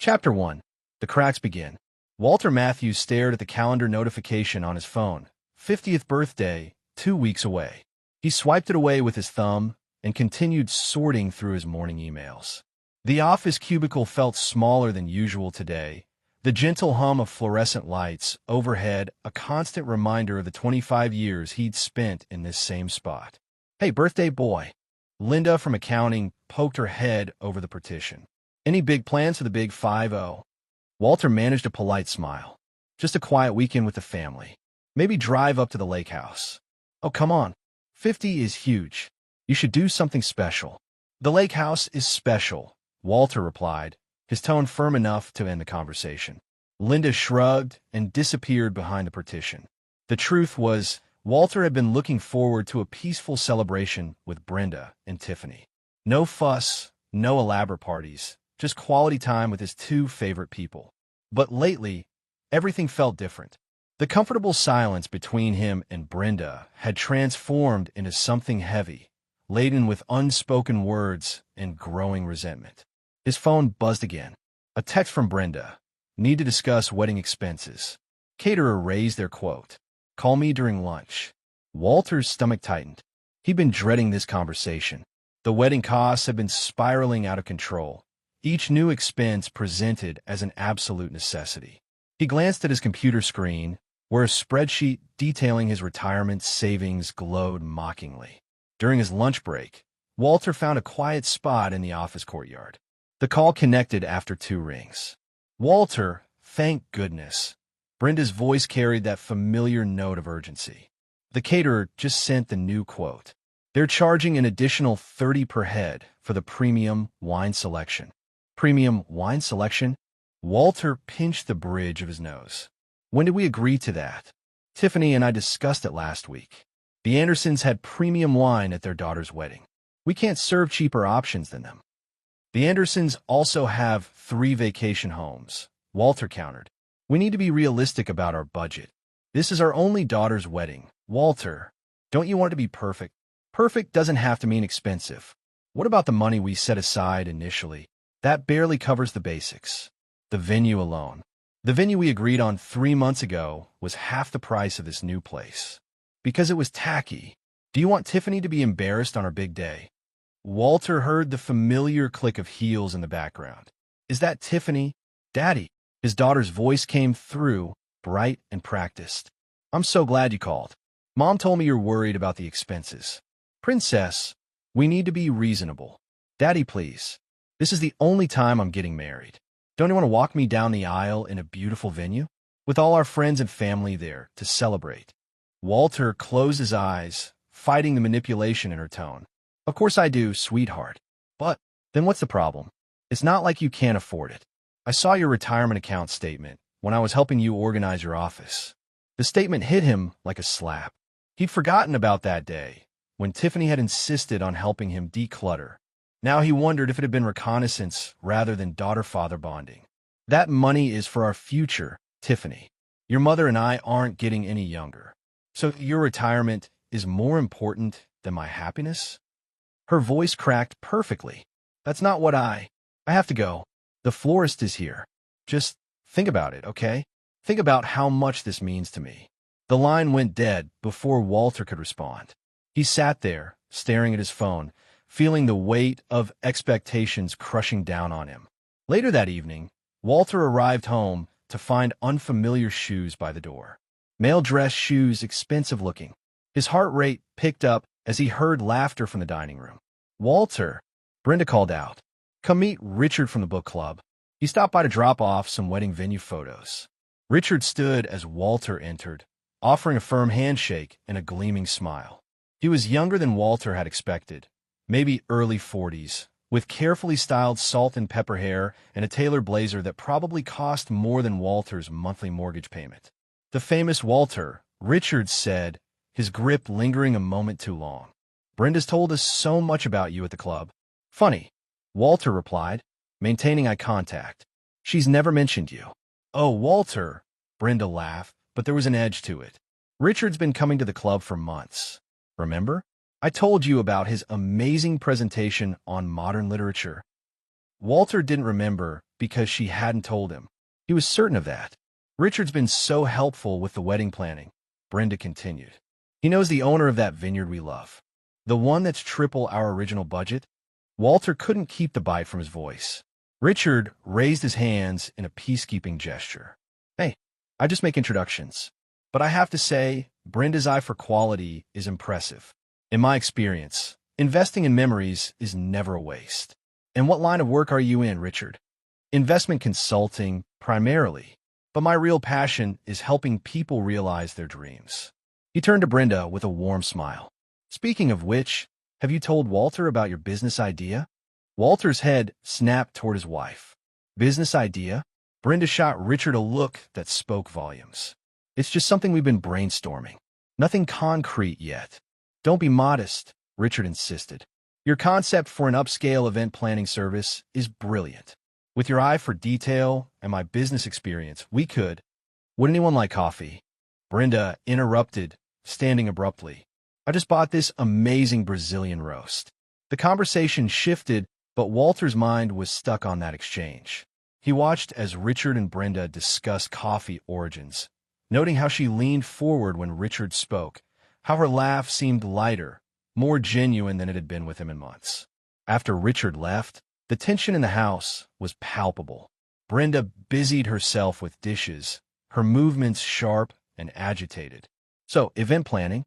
Chapter 1. The cracks begin. Walter Matthews stared at the calendar notification on his phone. 50th birthday, 2 weeks away. He swiped it away with his thumb and continued sorting through his morning emails. The office cubicle felt smaller than usual today. The gentle hum of fluorescent lights overhead, a constant reminder of the 25 years he'd spent in this same spot. "Hey, birthday boy." Linda from accounting poked her head over the partition. "Any big plans for the big 5-0? Walter managed a polite smile. "Just a quiet weekend with the family. Maybe drive up to the lake house." "Oh, come on. 50 is huge. You should do something special." "The lake house is special," Walter replied, his tone firm enough to end the conversation. Linda shrugged and disappeared behind the partition. The truth was, Walter had been looking forward to a peaceful celebration with Brenda and Tiffany. No fuss, no elaborate parties, just quality time with his two favorite people. But lately, everything felt different. The comfortable silence between him and Brenda had transformed into something heavy, laden with unspoken words and growing resentment. His phone buzzed again. A text from Brenda. "Need to discuss wedding expenses." Caterer raised their quote. "Call me during lunch." Walter's stomach tightened. He'd been dreading this conversation. The wedding costs had been spiraling out of control, each new expense presented as an absolute necessity. He glanced at his computer screen, where a spreadsheet detailing his retirement savings glowed mockingly. During his lunch break, Walter found a quiet spot in the office courtyard. The call connected after 2 rings. "Walter, thank goodness." Brenda's voice carried that familiar note of urgency. "The caterer just sent the new quote. They're charging an additional $30 per head for the premium wine selection." "Premium wine selection?" Walter pinched the bridge of his nose. "When did we agree to that?" "Tiffany and I discussed it last week. The Andersons had premium wine at their daughter's wedding. We can't serve cheaper options than them." "The Andersons also have 3 vacation homes," Walter countered. "We need to be realistic about our budget. This is our only daughter's wedding. Walter, don't you want it to be perfect?" "Perfect doesn't have to mean expensive. What about the money we set aside initially? That barely covers the basics." "The venue alone. The venue we agreed on 3 months ago was half the price of this new place. Because it was tacky. Do you want Tiffany to be embarrassed on our big day?" Walter heard the familiar click of heels in the background. "Is that Tiffany? Daddy?" His daughter's voice came through, bright and practiced. "I'm so glad you called. Mom told me you're worried about the expenses." "Princess, we need to be reasonable." "Daddy, please. This is the only time I'm getting married. Don't you want to walk me down the aisle in a beautiful venue? With all our friends and family there to celebrate." Walter closed his eyes, fighting the manipulation in her tone. "Of course I do, sweetheart. But then what's the problem? It's not like you can't afford it. I saw your retirement account statement when I was helping you organize your office." The statement hit him like a slap. He'd forgotten about that day, when Tiffany had insisted on helping him declutter. Now he wondered if it had been reconnaissance rather than daughter-father bonding. "That money is for our future, Tiffany. Your mother and I aren't getting any younger. So your retirement is more important than my happiness?" Her voice cracked perfectly. "That's not what I have to go. The florist is here. Just think about it, okay? Think about how much this means to me." The line went dead before Walter could respond. He sat there, staring at his phone, feeling the weight of expectations crushing down on him. Later that evening, Walter arrived home to find unfamiliar shoes by the door. Male dress shoes, expensive looking. His heart rate picked up as he heard laughter from the dining room. "Walter," Brenda called out. "Come meet Richard from the book club. He stopped by to drop off some wedding venue photos." Richard stood as Walter entered, offering a firm handshake and a gleaming smile. He was younger than Walter had expected, maybe early 40s, with carefully styled salt and pepper hair and a tailored blazer that probably cost more than Walter's monthly mortgage payment. "The famous Walter," Richard said, his grip lingering a moment too long. "Brenda's told us so much about you at the club." "Funny," Walter replied, maintaining eye contact. "She's never mentioned you." "Oh, Walter," Brenda laughed, but there was an edge to it. "Richard's been coming to the club for months. Remember? I told you about his amazing presentation on modern literature." Walter didn't remember, because she hadn't told him. He was certain of that. Richard's been so helpful with the wedding planning, Brenda continued. He knows the owner of that vineyard we love. The one that's triple our original budget? Walter couldn't keep the bite from his voice. Richard raised his hands in a peacekeeping gesture. Hey, I just make introductions. But I have to say, Brenda's eye for quality is impressive. In my experience, investing in memories is never a waste. And what line of work are you in, Richard? Investment consulting, primarily. But my real passion is helping people realize their dreams. He turned to Brenda with a warm smile. Speaking of which, have you told Walter about your business idea? Walter's head snapped toward his wife. Business idea? Brenda shot Richard a look that spoke volumes. It's just something we've been brainstorming. Nothing concrete yet. Don't be modest, Richard insisted. Your concept for an upscale event planning service is brilliant. With your eye for detail and my business experience, we could. Would anyone like coffee? Brenda interrupted, standing abruptly. I just bought this amazing Brazilian roast. The conversation shifted, but Walter's mind was stuck on that exchange. He watched as Richard and Brenda discussed coffee origins, noting how she leaned forward when Richard spoke, how her laugh seemed lighter, more genuine than it had been with him in months. After Richard left, the tension in the house was palpable. Brenda busied herself with dishes, her movements sharp and agitated. So, event planning?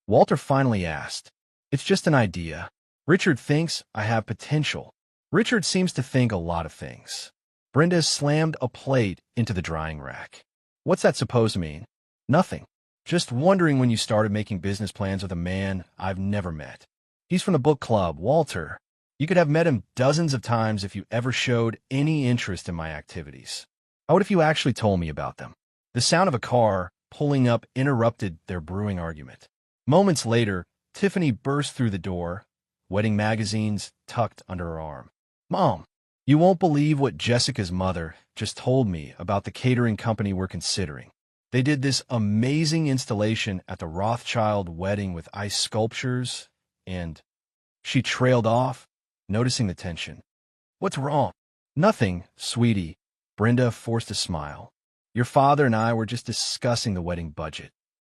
Walter finally asked. It's just an idea. Richard thinks I have potential. Richard seems to think a lot of things. Brenda slammed a plate into the drying rack. What's that supposed to mean? Nothing. Just wondering when you started making business plans with a man I've never met. He's from the book club, Walter. You could have met him dozens of times if you ever showed any interest in my activities. How would if you actually told me about them? The sound of a car pulling up interrupted their brewing argument. Moments later, Tiffany burst through the door, wedding magazines tucked under her arm. Mom, you won't believe what Jessica's mother just told me about the catering company we're considering. They did this amazing installation at the Rothschild wedding with ice sculptures, and she trailed off, noticing the tension. What's wrong? Nothing, sweetie. Brenda forced a smile. Your father and I were just discussing the wedding budget.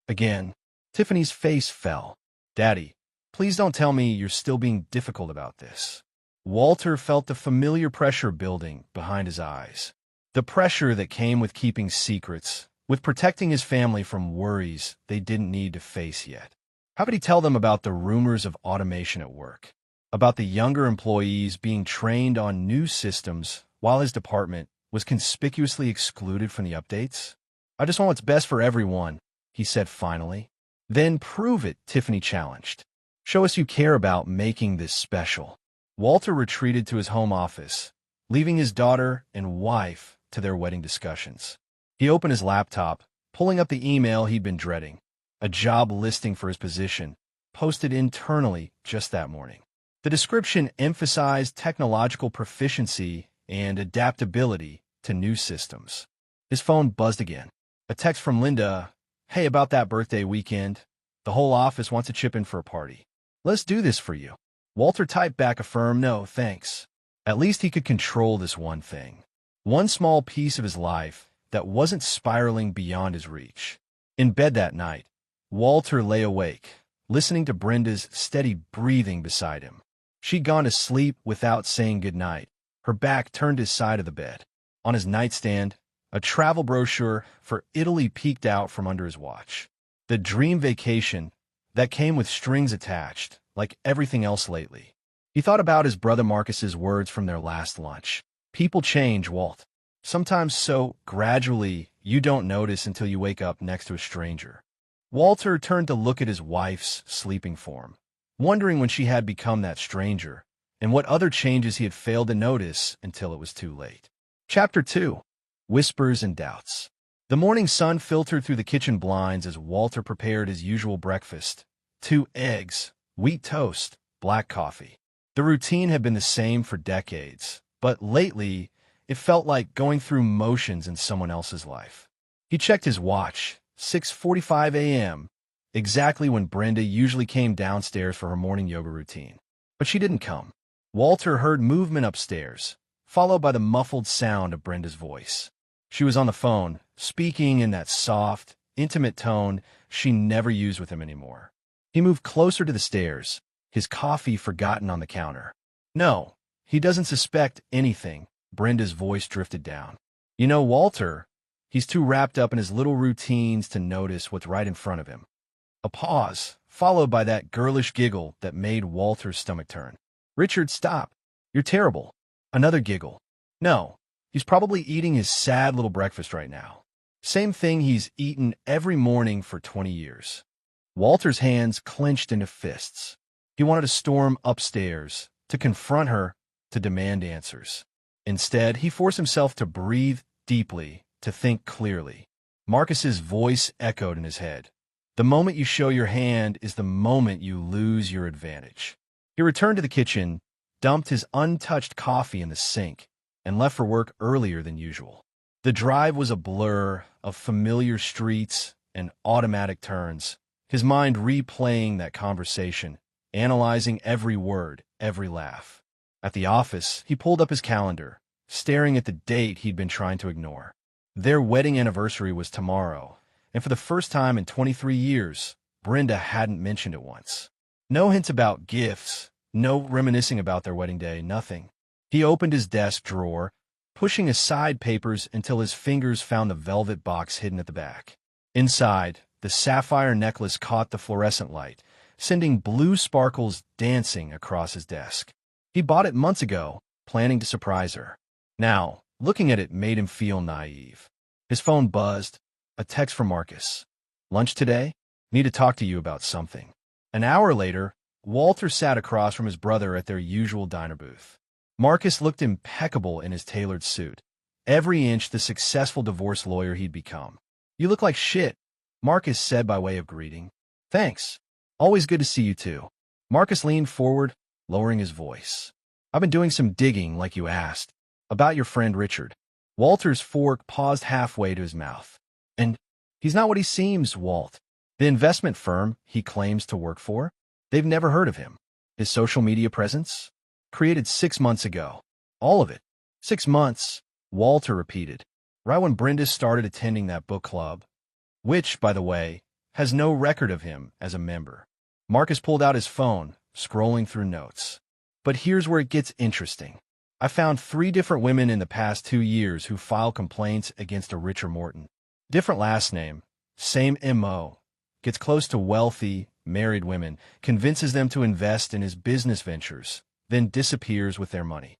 Again, Tiffany's face fell. Daddy, please don't tell me you're still being difficult about this. Walter felt the familiar pressure building behind his eyes. The pressure that came with keeping secrets, with protecting his family from worries they didn't need to face yet. How could he tell them about the rumors of automation at work? About the younger employees being trained on new systems while his department was conspicuously excluded from the updates? I just want what's best for everyone, he said finally. Then prove it, Tiffany challenged. Show us you care about making this special. Walter retreated to his home office, leaving his daughter and wife to their wedding discussions. He opened his laptop, pulling up the email he'd been dreading, a job listing for his position, posted internally just that morning. The description emphasized technological proficiency and adaptability to new systems. His phone buzzed again. A text from Linda. Hey, about that birthday weekend. The whole office wants to chip in for a party. Let's do this for you. Walter typed back a firm no, thanks. At least he could control this one thing. One small piece of his life that wasn't spiraling beyond his reach. In bed that night, Walter lay awake, listening to Brenda's steady breathing beside him. She'd gone to sleep without saying goodnight, her back turned to his side of the bed. On his nightstand, a travel brochure for Italy peeked out from under his watch. The dream vacation that came with strings attached, like everything else lately. He thought about his brother Marcus's words from their last lunch. People change, Walt. Sometimes so gradually you don't notice until you wake up next to a stranger. Walter turned to look at his wife's sleeping form, wondering when she had become that stranger, and what other changes he had failed to notice until it was too late. Chapter 2. Whispers and Doubts. The morning sun filtered through the kitchen blinds as Walter prepared his usual breakfast. 2 eggs, wheat toast, black coffee. The routine had been the same for decades, but lately it felt like going through motions in someone else's life. He checked his watch, 6:45 a.m., exactly when Brenda usually came downstairs for her morning yoga routine. But she didn't come. Walter heard movement upstairs, followed by the muffled sound of Brenda's voice. She was on the phone, speaking in that soft, intimate tone she never used with him anymore. He moved closer to the stairs, his coffee forgotten on the counter. No, he doesn't suspect anything. Brenda's voice drifted down. You know, Walter, he's too wrapped up in his little routines to notice what's right in front of him. A pause, followed by that girlish giggle that made Walter's stomach turn. Richard, stop. You're terrible. Another giggle. No, he's probably eating his sad little breakfast right now. Same thing he's eaten every morning for 20 years. Walter's hands clenched into fists. He wanted to storm upstairs, to confront her, to demand answers. Instead, he forced himself to breathe deeply, to think clearly. Marcus's voice echoed in his head. The moment you show your hand is the moment you lose your advantage. He returned to the kitchen, dumped his untouched coffee in the sink, and left for work earlier than usual. The drive was a blur of familiar streets and automatic turns, his mind replaying that conversation, analyzing every word, every laugh. At the office, he pulled up his calendar, staring at the date he'd been trying to ignore. Their wedding anniversary was tomorrow, and for the first time in 23 years, Brenda hadn't mentioned it once. No hints about gifts, no reminiscing about their wedding day, nothing. He opened his desk drawer, pushing aside papers until his fingers found the velvet box hidden at the back. Inside, the sapphire necklace caught the fluorescent light, sending blue sparkles dancing across his desk. He bought it months ago, planning to surprise her. Now, looking at it made him feel naive. His phone buzzed. A text from Marcus. Lunch today? Need to talk to you about something. An hour later, Walter sat across from his brother at their usual diner booth. Marcus looked impeccable in his tailored suit, every inch the successful divorce lawyer he'd become. You look like shit, Marcus said by way of greeting. Thanks. Always good to see you too. Marcus leaned forward, lowering his voice. I've been doing some digging, like you asked, about your friend Richard. Walter's fork paused halfway to his mouth. And he's not what he seems, Walt. The investment firm he claims to work for, they've never heard of him. His social media presence? Created 6 months ago. All of it. 6 months, Walter repeated, right when Brenda started attending that book club, which, by the way, has no record of him as a member. Marcus pulled out his phone, scrolling through notes. But here's where it gets interesting. I found 3 different women in the past 2 years who filed complaints against a Richard Morton. Different last name, same MO, gets close to wealthy, married women, convinces them to invest in his business ventures, then disappears with their money.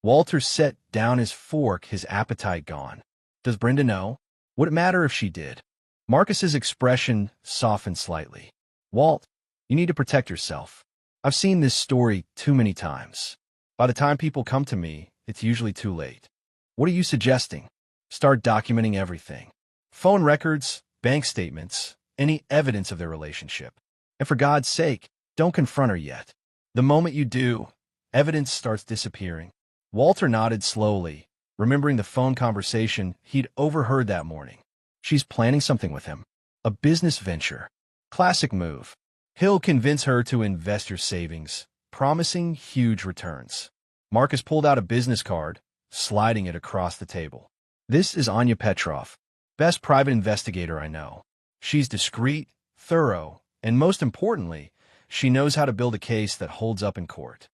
Walter set down his fork, his appetite gone. Does Brenda know? Would it matter if she did? Marcus's expression softened slightly. Walt, you need to protect yourself. I've seen this story too many times. By the time people come to me, it's usually too late. What are you suggesting? Start documenting everything. Phone records, bank statements, any evidence of their relationship. And for God's sake, don't confront her yet. The moment you do, evidence starts disappearing. Walter nodded slowly, remembering the phone conversation he'd overheard that morning. She's planning something with him. A business venture. Classic move. He'll convince her to invest your savings, promising huge returns. Marcus pulled out a business card, sliding it across the table. This is Anya Petrov. Best private investigator I know. She's discreet, thorough, and most importantly, she knows how to build a case that holds up in court.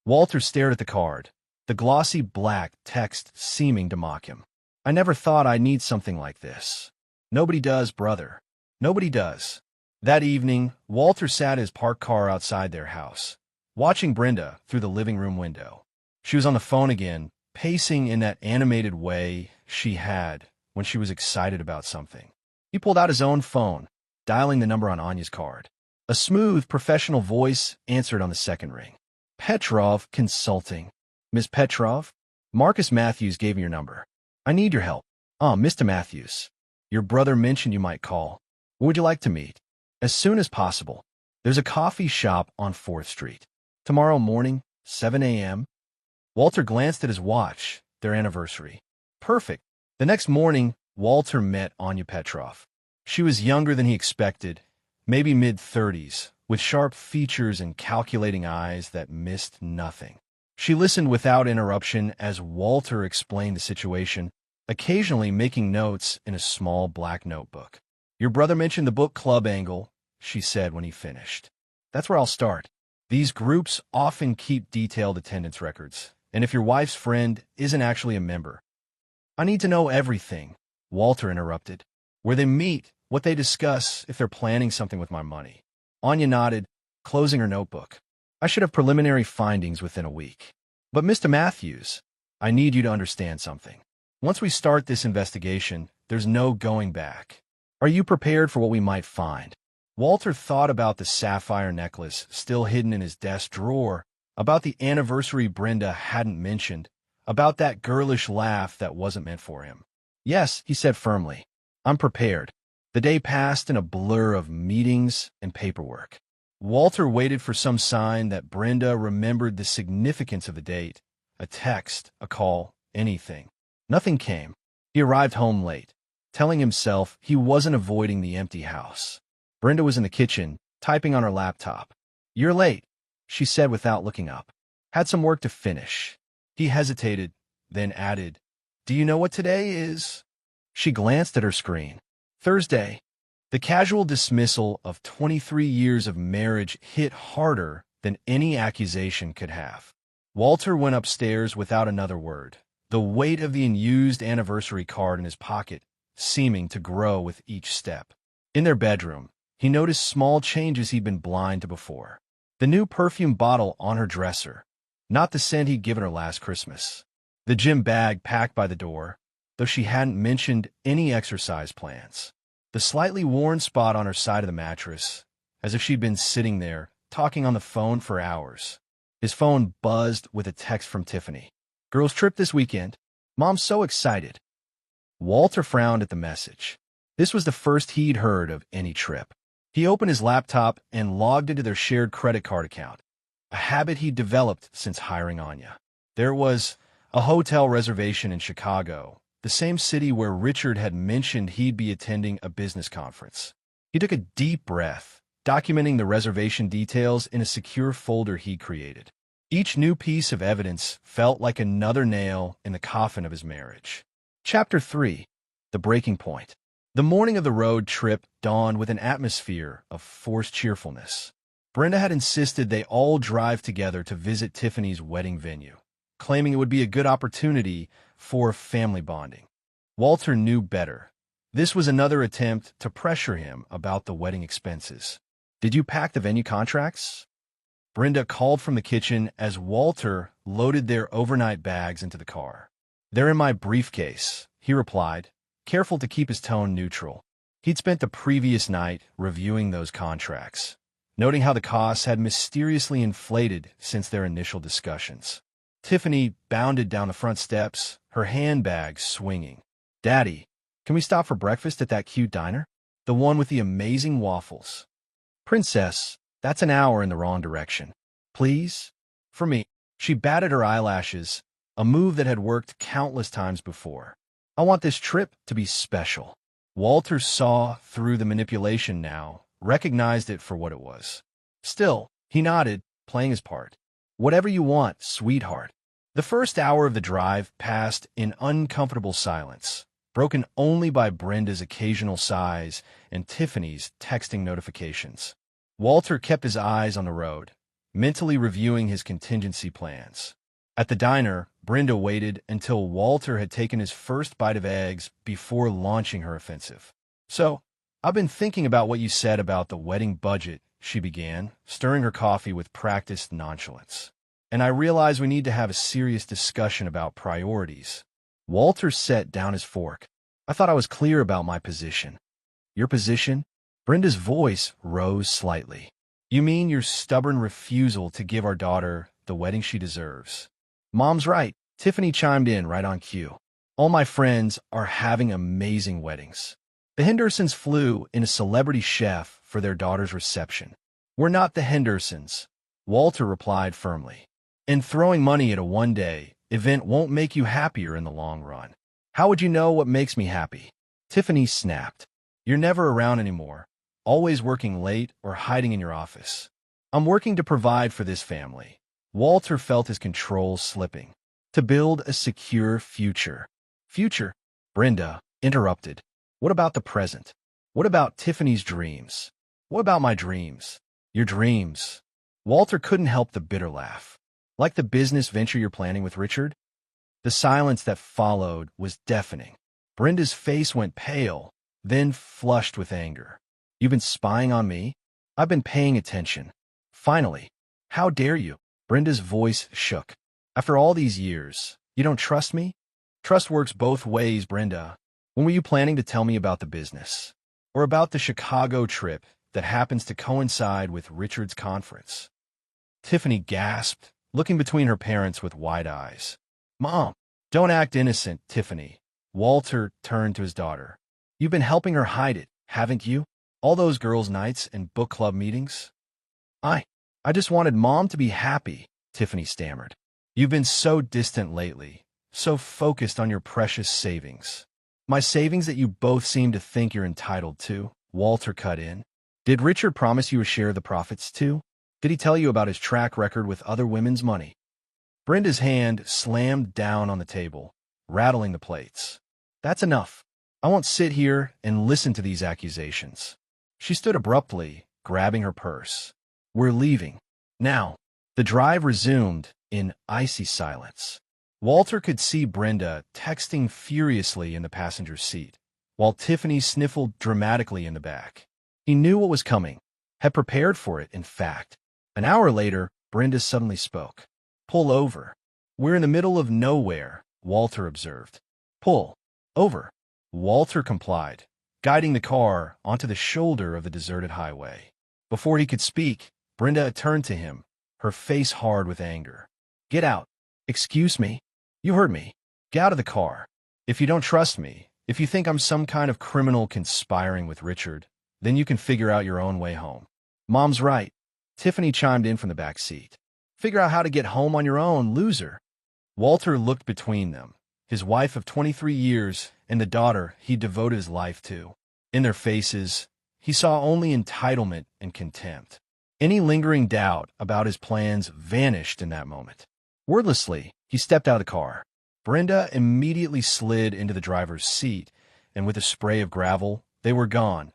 Walter stared at the card, the glossy black text seeming to mock him. I never thought I'd need something like this. Nobody does, brother. Nobody does. That evening, Walter sat his parked car outside their house, watching Brenda through the living room window. She was on the phone again, pacing in that animated way she had when she was excited about something. He pulled out his own phone, dialing the number on Anya's card. A smooth, professional voice answered on the second ring. Petrov Consulting. Miss Petrov? Marcus Matthews gave me your number. I need your help. Mr. Matthews. Your brother mentioned you might call. Where would you like to meet? As soon as possible. There's a coffee shop on 4th Street. Tomorrow morning, 7 a.m. Walter glanced at his watch, their anniversary. Perfect. The next morning, Walter met Anya Petrov. She was younger than he expected, maybe mid-30s, with sharp features and calculating eyes that missed nothing. She listened without interruption as Walter explained the situation, occasionally making notes in a small black notebook. "Your brother mentioned the book club angle," she said when he finished. "That's where I'll start. These groups often keep detailed attendance records, and if your wife's friend isn't actually a member—" "I need to know everything," Walter interrupted. "Where they meet, what they discuss, if they're planning something with my money." Anya nodded, closing her notebook. "I should have preliminary findings within a week. But Mr. Matthews, I need you to understand something. Once we start this investigation, there's no going back. Are you prepared for what we might find?" Walter thought about the sapphire necklace still hidden in his desk drawer, about the anniversary Brenda hadn't mentioned, about that girlish laugh that wasn't meant for him. "Yes," he said firmly. "I'm prepared." The day passed in a blur of meetings and paperwork. Walter waited for some sign that Brenda remembered the significance of the date, a text, a call, anything. Nothing came. He arrived home late, telling himself he wasn't avoiding the empty house. Brenda was in the kitchen, typing on her laptop. "You're late," she said without looking up. "Had some work to finish." He hesitated, then added, "Do you know what today is?" She glanced at her screen. "Thursday." The casual dismissal of 23 years of marriage hit harder than any accusation could have. Walter went upstairs without another word, the weight of the unused anniversary card in his pocket seeming to grow with each step. In their bedroom, he noticed small changes he'd been blind to before. The new perfume bottle on her dresser, not the scent he'd given her last Christmas. The gym bag packed by the door, though she hadn't mentioned any exercise plans. The slightly worn spot on her side of the mattress, as if she'd been sitting there, talking on the phone for hours. His phone buzzed with a text from Tiffany. "Girls' trip this weekend. Mom's so excited." Walter frowned at the message. This was the first he'd heard of any trip. He opened his laptop and logged into their shared credit card account, a habit he'd developed since hiring Anya. There was a hotel reservation in Chicago, the same city where Richard had mentioned he'd be attending a business conference. He took a deep breath, documenting the reservation details in a secure folder he created. Each new piece of evidence felt like another nail in the coffin of his marriage. Chapter 3. The Breaking Point. The morning of the road trip dawned with an atmosphere of forced cheerfulness. Brenda had insisted they all drive together to visit Tiffany's wedding venue, claiming it would be a good opportunity for family bonding. Walter knew better. This was another attempt to pressure him about the wedding expenses. "Did you pack the venue contracts?" Brenda called from the kitchen as Walter loaded their overnight bags into the car. "They're in my briefcase," he replied, careful to keep his tone neutral. He'd spent the previous night reviewing those contracts, noting how the costs had mysteriously inflated since their initial discussions. Tiffany bounded down the front steps, her handbag swinging. "Daddy, can we stop for breakfast at that cute diner? The one with the amazing waffles." "Princess, that's an hour in the wrong direction. Please?" "For me." She batted her eyelashes, a move that had worked countless times before. "I want this trip to be special." Walter saw through the manipulation now, recognized it for what it was. Still, he nodded, playing his part. "Whatever you want, sweetheart." The first hour of the drive passed in uncomfortable silence, broken only by Brenda's occasional sighs and Tiffany's texting notifications. Walter kept his eyes on the road, mentally reviewing his contingency plans. At the diner, Brenda waited until Walter had taken his first bite of eggs before launching her offensive. "So, I've been thinking about what you said about the wedding budget," she began, stirring her coffee with practiced nonchalance. "And I realize we need to have a serious discussion about priorities." Walter set down his fork. "I thought I was clear about my position." "Your position?" Brenda's voice rose slightly. "You mean your stubborn refusal to give our daughter the wedding she deserves?" "Mom's right," Tiffany chimed in right on cue. "All my friends are having amazing weddings. The Hendersons flew in a celebrity chef for their daughter's reception." "We're not the Hendersons," Walter replied firmly. "And throwing money at a one-day event won't make you happier in the long run." "How would you know what makes me happy?" Tiffany snapped. "You're never around anymore, always working late or hiding in your office." "I'm working to provide for this family. Walter felt his control slipping. To build a secure future. Future? Brenda interrupted. What about the present? What about Tiffany's dreams? What about my dreams? Your dreams? Walter couldn't help the bitter laugh. Like the business venture you're planning with Richard? The silence that followed was deafening. Brenda's face went pale, then flushed with anger. You've been spying on me? I've been paying attention. Finally. How dare you? Brenda's voice shook. After all these years, you don't trust me? Trust works both ways, Brenda. When were you planning to tell me about the business? Or about the Chicago trip that happens to coincide with Richard's conference? Tiffany gasped, looking between her parents with wide eyes. Mom, don't act innocent, Tiffany. Walter turned to his daughter. You've been helping her hide it, haven't you? All those girls' nights and book club meetings? I just wanted Mom to be happy, Tiffany stammered. You've been so distant lately, so focused on your precious savings. My savings that you both seem to think you're entitled to, Walter cut in. Did Richard promise you a share of the profits too? Did he tell you about his track record with other women's money? Brenda's hand slammed down on the table, rattling the plates. That's enough. I won't sit here and listen to these accusations. She stood abruptly, grabbing her purse. We're leaving. Now. The drive resumed in icy silence. Walter could see Brenda texting furiously in the passenger seat, while Tiffany sniffled dramatically in the back. He knew what was coming, had prepared for it, in fact. An hour later, Brenda suddenly spoke. Pull over. We're in the middle of nowhere, Walter observed. Pull over. Walter complied, guiding the car onto the shoulder of the deserted highway. Before he could speak, Brenda turned to him, her face hard with anger. Get out. Excuse me? You heard me. Get out of the car. If you don't trust me, if you think I'm some kind of criminal conspiring with Richard, then you can figure out your own way home. Mom's right. Tiffany chimed in from the back seat. Figure out how to get home on your own, loser. Walter looked between them, his wife of 23 years and the daughter he devoted his life to. In their faces, he saw only entitlement and contempt. Any lingering doubt about his plans vanished in that moment. Wordlessly, he stepped out of the car. Brenda immediately slid into the driver's seat, and with a spray of gravel, they were gone,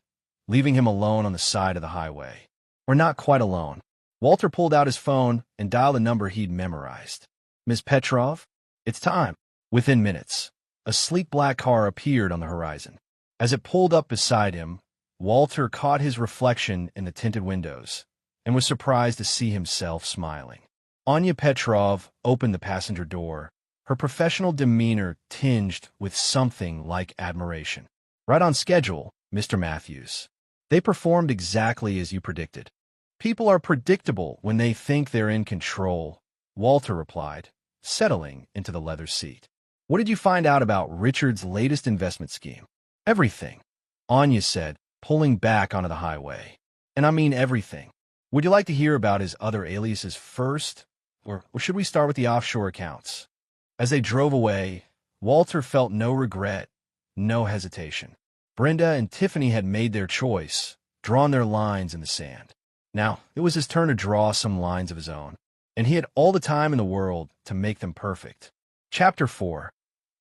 leaving him alone on the side of the highway. Or not quite alone. Walter pulled out his phone and dialed a number he'd memorized. Ms. Petrov? It's time. Within minutes, a sleek black car appeared on the horizon. As it pulled up beside him, Walter caught his reflection in the tinted windows and was surprised to see himself smiling. Anya Petrov opened the passenger door, her professional demeanor tinged with something like admiration. Right on schedule, Mr. Matthews. They performed exactly as you predicted. People are predictable when they think they're in control, Walter replied, settling into the leather seat. What did you find out about Richard's latest investment scheme? Everything, Anya said, pulling back onto the highway. And I mean everything. Would you like to hear about his other aliases first, or should we start with the offshore accounts? As they drove away, Walter felt no regret, no hesitation. Brenda and Tiffany had made their choice, drawn their lines in the sand. Now, it was his turn to draw some lines of his own, and he had all the time in the world to make them perfect. Chapter 4.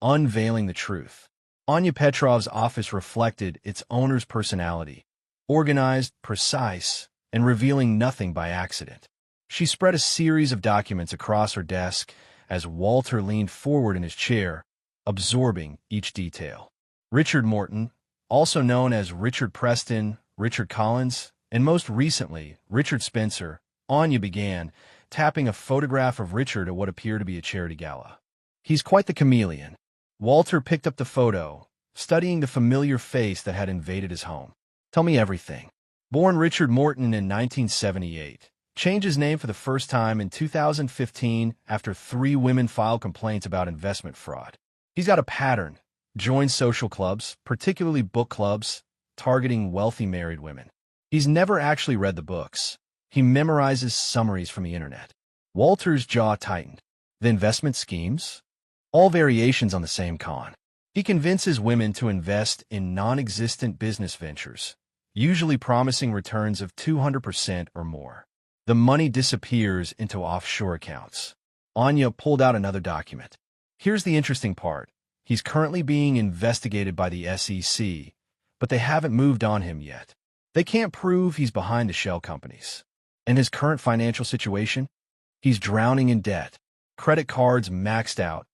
Unveiling the Truth. Anya Petrov's office reflected its owner's personality, organized, precise, and revealing nothing by accident. She spread a series of documents across her desk as Walter leaned forward in his chair, absorbing each detail. Richard Morton, also known as Richard Preston, Richard Collins, and most recently, Richard Spencer, Anya began, tapping a photograph of Richard at what appeared to be a charity gala. He's quite the chameleon. Walter picked up the photo, studying the familiar face that had invaded his home. Tell me everything. Born Richard Morton in 1978, changed his name for the first time in 2015 after 3 women filed complaints about investment fraud. He's got a pattern. Joins social clubs, particularly book clubs, targeting wealthy married women. He's never actually read the books. He memorizes summaries from the internet. Walter's jaw tightened. The investment schemes? All variations on the same con. He convinces women to invest in non-existent business ventures, usually promising returns of 200% or more. The money disappears into offshore accounts. Anya pulled out another document. Here's the interesting part. He's currently being investigated by the SEC, but they haven't moved on him yet. They can't prove he's behind the shell companies. And his current financial situation? He's drowning in debt. Credit cards maxed out,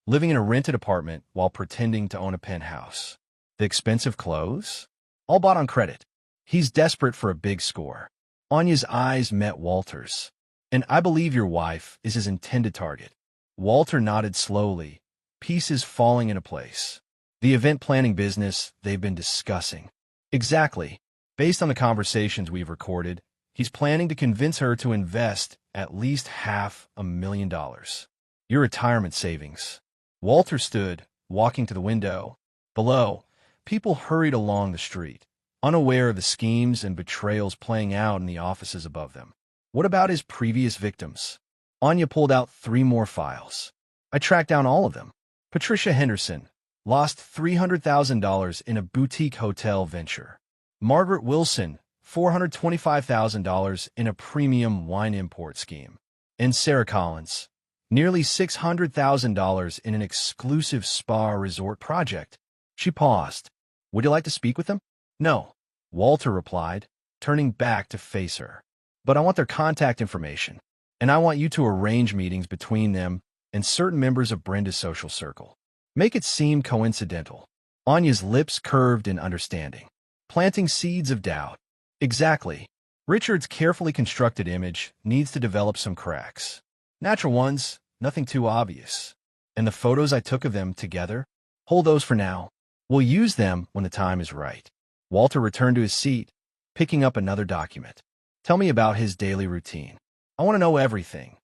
living in a rented apartment while pretending to own a penthouse. The expensive clothes? All bought on credit. He's desperate for a big score. Anya's eyes met Walter's. And I believe your wife is his intended target. Walter nodded slowly, pieces falling into place. The event planning business they've been discussing. Exactly. Based on the conversations we've recorded, he's planning to convince her to invest at least $500,000. Your retirement savings. Walter stood, walking to the window. Below, people hurried along the street, unaware of the schemes and betrayals playing out in the offices above them. What about his previous victims? Anya pulled out 3 more files. I tracked down all of them. Patricia Henderson lost $300,000 in a boutique hotel venture. Margaret Wilson, $425,000 in a premium wine import scheme. And Sarah Collins, nearly $600,000 in an exclusive spa resort project. She paused. Would you like to speak with them? No, Walter replied, turning back to face her. But I want their contact information, and I want you to arrange meetings between them and certain members of Brenda's social circle. Make it seem coincidental. Anya's lips curved in understanding, planting seeds of doubt. Exactly. Richard's carefully constructed image needs to develop some cracks. Natural ones, nothing too obvious. And the photos I took of them together? Hold those for now. We'll use them when the time is right. Walter returned to his seat, picking up another document. Tell me about his daily routine. I want to know everything.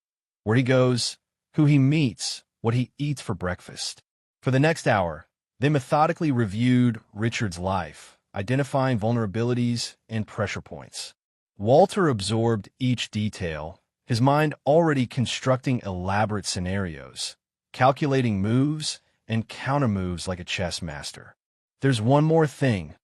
Where he goes, who he meets, what he eats for breakfast. For the next hour, they methodically reviewed Richard's life, identifying vulnerabilities and pressure points. Walter absorbed each detail, his mind already constructing elaborate scenarios, calculating moves and countermoves like a chess master. There's one more thing,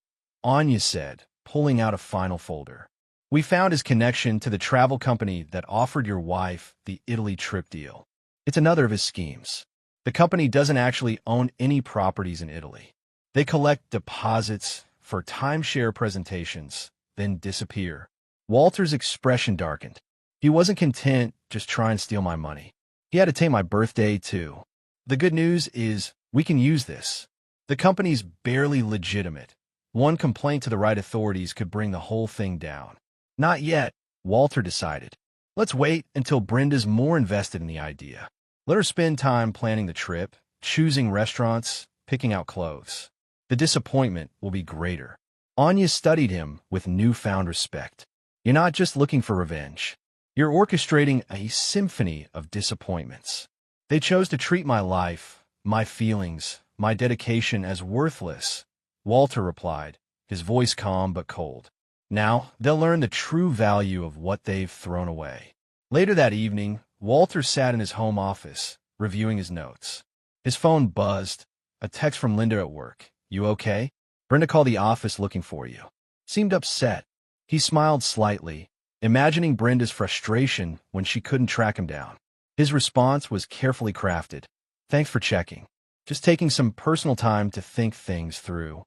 Anya said, pulling out a final folder. We found his connection to the travel company that offered your wife the Italy trip deal. It's another of his schemes. The company doesn't actually own any properties in Italy. They collect deposits for timeshare presentations, then disappear. Walter's expression darkened. He wasn't content just trying to steal my money. He had to take my birthday, too. The good news is we can use this. The company's barely legitimate. One complaint to the right authorities could bring the whole thing down. Not yet, Walter decided. Let's wait until Brenda's more invested in the idea. Let her spend time planning the trip, choosing restaurants, picking out clothes. The disappointment will be greater. Anya studied him with newfound respect. You're not just looking for revenge. You're orchestrating a symphony of disappointments. They chose to treat my life, my feelings, my dedication as worthless, Walter replied, his voice calm but cold. Now, they'll learn the true value of what they've thrown away. Later that evening, Walter sat in his home office, reviewing his notes. His phone buzzed. A text from Linda at work. You okay? Brenda called the office looking for you. Seemed upset. He smiled slightly, imagining Brenda's frustration when she couldn't track him down. His response was carefully crafted. Thanks for checking. Just taking some personal time to think things through.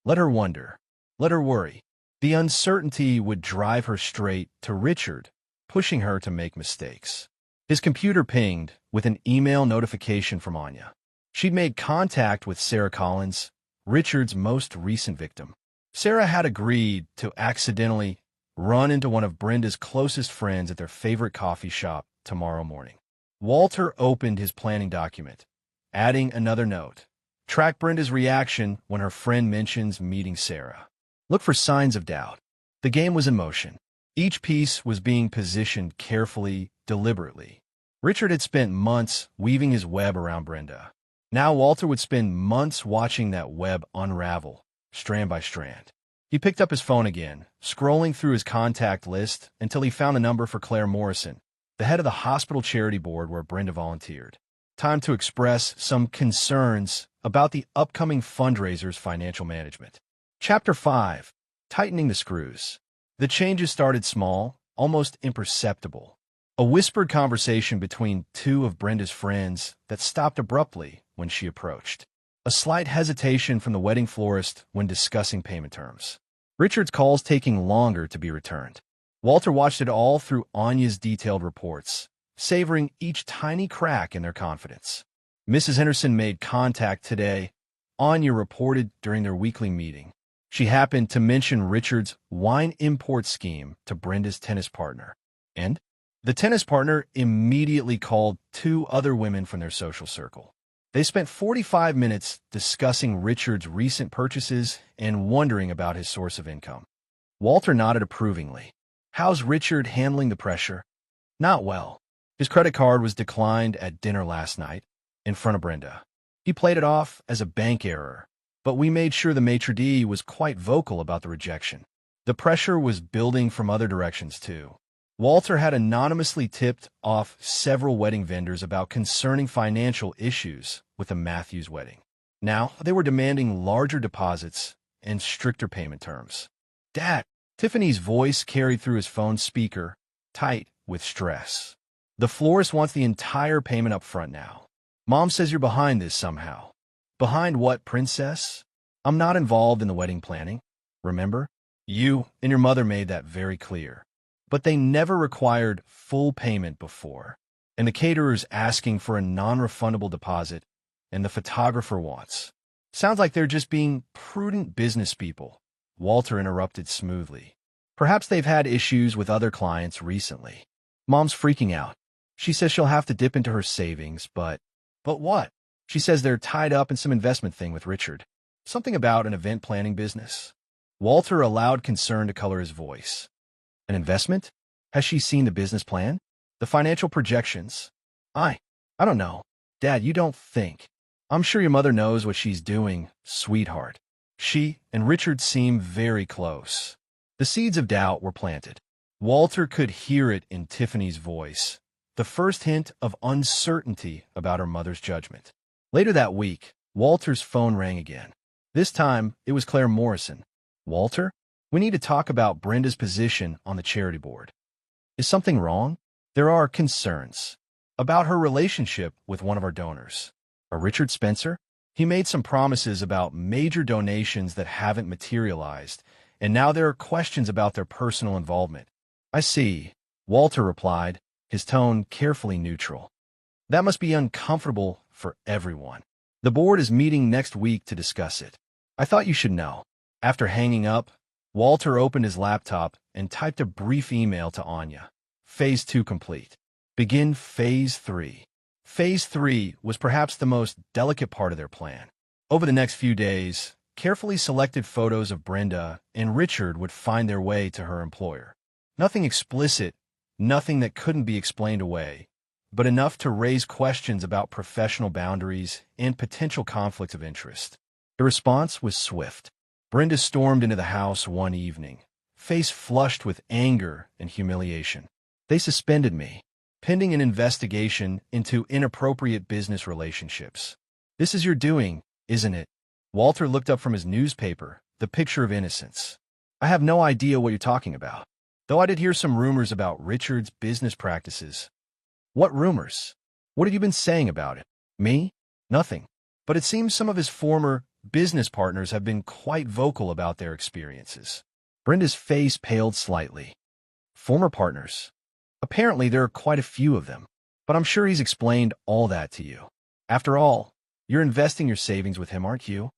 Let her wonder. Let her worry. The uncertainty would drive her straight to Richard, pushing her to make mistakes. His computer pinged with an email notification from Anya. She'd made contact with Sarah Collins, Richard's most recent victim. Sarah had agreed to accidentally run into one of Brenda's closest friends at their favorite coffee shop tomorrow morning. Walter opened his planning document, adding another note. Track Brenda's reaction when her friend mentions meeting Sarah. Look for signs of doubt. The game was in motion. Each piece was being positioned carefully, deliberately. Richard had spent months weaving his web around Brenda. Now Walter would spend months watching that web unravel, strand by strand. He picked up his phone again, scrolling through his contact list until he found a number for Claire Morrison, the head of the hospital charity board where Brenda volunteered. Time to express some concerns about the upcoming fundraiser's financial management. Chapter 5. Tightening the Screws. The changes started small, almost imperceptible. A whispered conversation between two of Brenda's friends that stopped abruptly when she approached. A slight hesitation from the wedding florist when discussing payment terms. Richard's calls taking longer to be returned. Walter watched it all through Anya's detailed reports, savoring each tiny crack in their confidence. Mrs. Henderson made contact today, Anya reported during their weekly meeting. She happened to mention Richard's wine import scheme to Brenda's tennis partner. And the tennis partner immediately called two other women from their social circle. They spent 45 minutes discussing Richard's recent purchases and wondering about his source of income. Walter nodded approvingly. How's Richard handling the pressure? Not well. His credit card was declined at dinner last night, in front of Brenda. He played it off as a bank error, but we made sure the maitre d' was quite vocal about the rejection. The pressure was building from other directions, too. Walter had anonymously tipped off several wedding vendors about concerning financial issues with the Matthews wedding. Now, they were demanding larger deposits and stricter payment terms. Dad, Tiffany's voice carried through his phone speaker, tight with stress. The florist wants the entire payment up front now. Mom says you're behind this somehow. Behind what, princess? I'm not involved in the wedding planning. Remember? You and your mother made that very clear. But they never required full payment before. And the caterer's asking for a non-refundable deposit, and the photographer wants. Sounds like they're just being prudent business people. Walter interrupted smoothly. Perhaps they've had issues with other clients recently. Mom's freaking out. She says she'll have to dip into her savings, but what? She says they're tied up in some investment thing with Richard. Something about an event planning business. Walter allowed concern to color his voice. An investment? Has she seen the business plan? The financial projections? I don't know. Dad, you don't think. I'm sure your mother knows what she's doing, sweetheart. She and Richard seem very close. The seeds of doubt were planted. Walter could hear it in Tiffany's voice, the first hint of uncertainty about her mother's judgment. Later that week, Walter's phone rang again. This time, it was Claire Morrison. Walter, we need to talk about Brenda's position on the charity board. Is something wrong? There are concerns about her relationship with one of our donors. A Richard Spencer? He made some promises about major donations that haven't materialized, and now there are questions about their personal involvement. I see, Walter replied, his tone carefully neutral. That must be uncomfortable for everyone. The board is meeting next week to discuss it. I thought you should know. After hanging up, Walter opened his laptop and typed a brief email to Anya. Phase 2 complete. Begin Phase 3. Phase 3 was perhaps the most delicate part of their plan. Over the next few days, carefully selected photos of Brenda and Richard would find their way to her employer. Nothing explicit, nothing that couldn't be explained away, but enough to raise questions about professional boundaries and potential conflicts of interest. The response was swift. Brenda stormed into the house one evening, face flushed with anger and humiliation. They suspended me, pending an investigation into inappropriate business relationships. This is your doing, isn't it? Walter looked up from his newspaper, the picture of innocence. I have no idea what you're talking about, though I did hear some rumors about Richard's business practices. What rumors? What have you been saying about it? Me? Nothing. But it seems some of his former business partners have been quite vocal about their experiences. Brenda's face paled slightly. Former partners? Apparently there are quite a few of them, but I'm sure he's explained all that to you. After all, you're investing your savings with him, aren't you?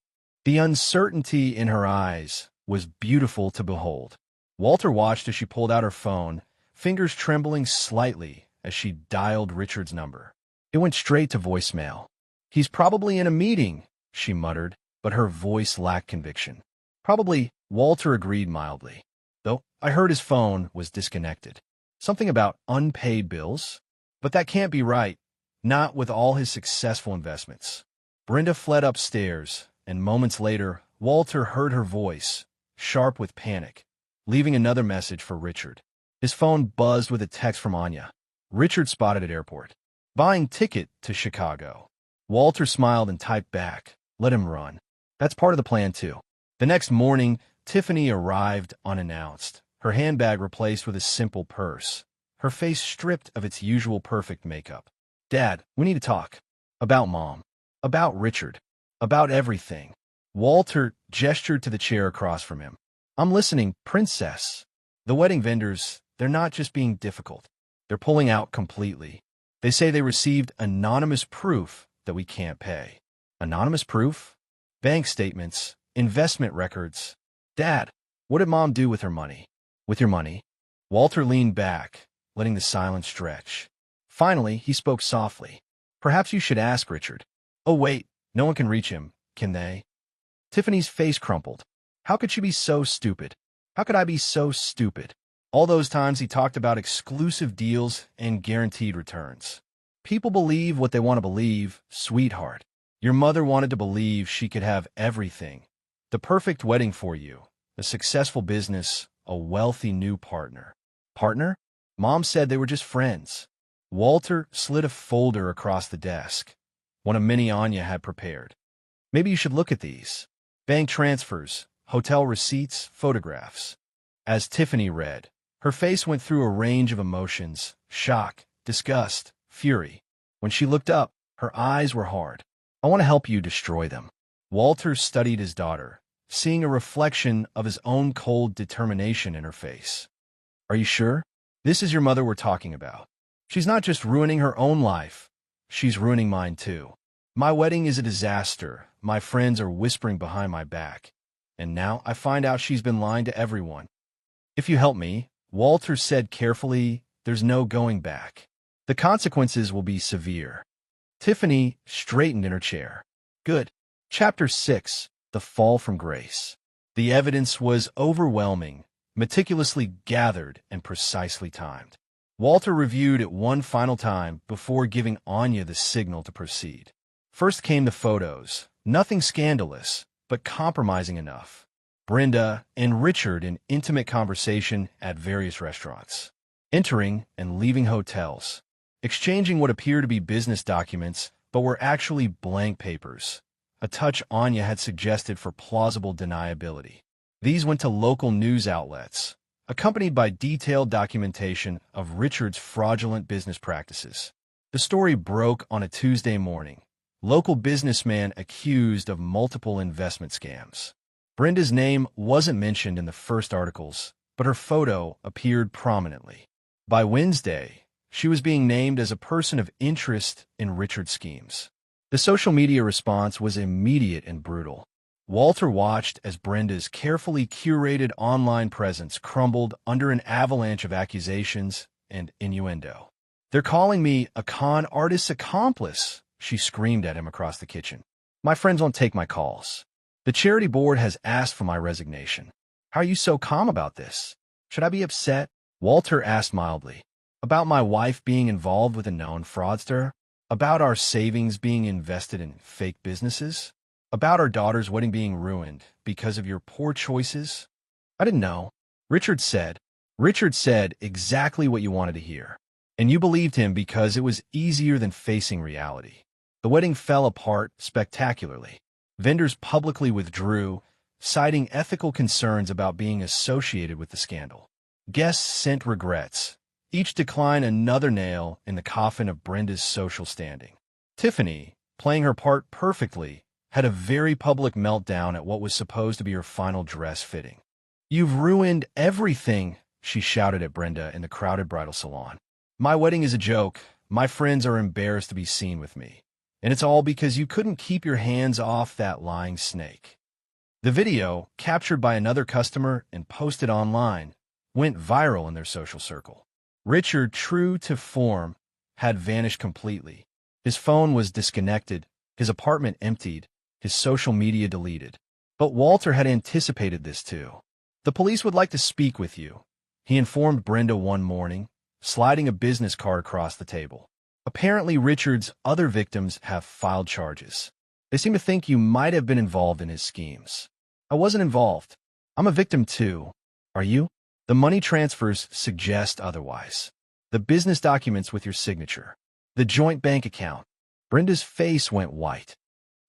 The uncertainty in her eyes was beautiful to behold. Walter watched as she pulled out her phone, fingers trembling slightly as she dialed Richard's number. It went straight to voicemail. He's probably in a meeting, she muttered, but her voice lacked conviction. Probably, Walter agreed mildly, though I heard his phone was disconnected. Something about unpaid bills? But that can't be right, not with all his successful investments. Brenda fled upstairs, and moments later, Walter heard her voice, sharp with panic, leaving another message for Richard. His phone buzzed with a text from Anya. Richard spotted at airport. Buying ticket to Chicago. Walter smiled and typed back, let him run. That's part of the plan, too. The next morning, Tiffany arrived unannounced, her handbag replaced with a simple purse, her face stripped of its usual perfect makeup. "Dad, we need to talk. About Mom. About Richard. About everything." Walter gestured to the chair across from him. "I'm listening, Princess." The wedding vendors, they're not just being difficult. They're pulling out completely. They say they received anonymous proof that we can't pay. Anonymous proof? Bank statements, investment records. "Dad, what did Mom do with her money?" "With your money?" Walter leaned back, letting the silence stretch. Finally, he spoke softly. "Perhaps you should ask Richard." "Oh, wait, no one can reach him, can they?" Tiffany's face crumpled. How could she be so stupid? How could I be so stupid? All those times he talked about exclusive deals and guaranteed returns. People believe what they want to believe, sweetheart. Your mother wanted to believe she could have everything. The perfect wedding for you, a successful business, a wealthy new partner. Partner? Mom said they were just friends. Walter slid a folder across the desk, one of many Anya had prepared. "Maybe you should look at these. Bank transfers, hotel receipts, photographs." As Tiffany read, her face went through a range of emotions: shock, disgust, fury. When she looked up, her eyes were hard. "I want to help you destroy them." Walter studied his daughter, seeing a reflection of his own cold determination in her face. "Are you sure? This is your mother we're talking about. She's not just ruining her own life, she's ruining mine too. My wedding is a disaster. My friends are whispering behind my back. And now I find out she's been lying to everyone. If you help me," Walter said carefully, "there's no going back. The consequences will be severe." Tiffany straightened in her chair. "Good." Chapter 6: The Fall from Grace. The evidence was overwhelming, meticulously gathered and precisely timed. Walter reviewed it one final time before giving Anya the signal to proceed. First came the photos, nothing scandalous, but compromising enough. Brenda and Richard in intimate conversation at various restaurants, entering and leaving hotels, exchanging what appeared to be business documents but were actually blank papers, a touch Anya had suggested for plausible deniability. These went to local news outlets, accompanied by detailed documentation of Richard's fraudulent business practices. The story broke on a Tuesday morning. Local businessman accused of multiple investment scams. Brenda's name wasn't mentioned in the first articles, but her photo appeared prominently. By Wednesday, she was being named as a person of interest in Richard's schemes. The social media response was immediate and brutal. Walter watched as Brenda's carefully curated online presence crumbled under an avalanche of accusations and innuendo. "They're calling me a con artist's accomplice," she screamed at him across the kitchen. "My friends won't take my calls. The charity board has asked for my resignation. How are you so calm about this? Should I be upset?" Walter asked mildly. "About my wife being involved with a known fraudster? About our savings being invested in fake businesses? About our daughter's wedding being ruined because of your poor choices?" "I didn't know." Richard said exactly what you wanted to hear. And you believed him because it was easier than facing reality. The wedding fell apart spectacularly. Vendors publicly withdrew, citing ethical concerns about being associated with the scandal. Guests sent regrets, each decline another nail in the coffin of Brenda's social standing. Tiffany, playing her part perfectly, had a very public meltdown at what was supposed to be her final dress fitting. "You've ruined everything," she shouted at Brenda in the crowded bridal salon. "My wedding is a joke. My friends are embarrassed to be seen with me. And it's all because you couldn't keep your hands off that lying snake." The video, captured by another customer and posted online, went viral in their social circle. Richard, true to form, had vanished completely. His phone was disconnected, his apartment emptied, his social media deleted. But Walter had anticipated this too. "The police would like to speak with you," he informed Brenda one morning, sliding a business card across the table. "Apparently Richard's other victims have filed charges. They seem to think you might have been involved in his schemes." "I wasn't involved. I'm a victim too. Are you?" "The money transfers suggest otherwise. The business documents with your signature. The joint bank account." Brenda's face went white.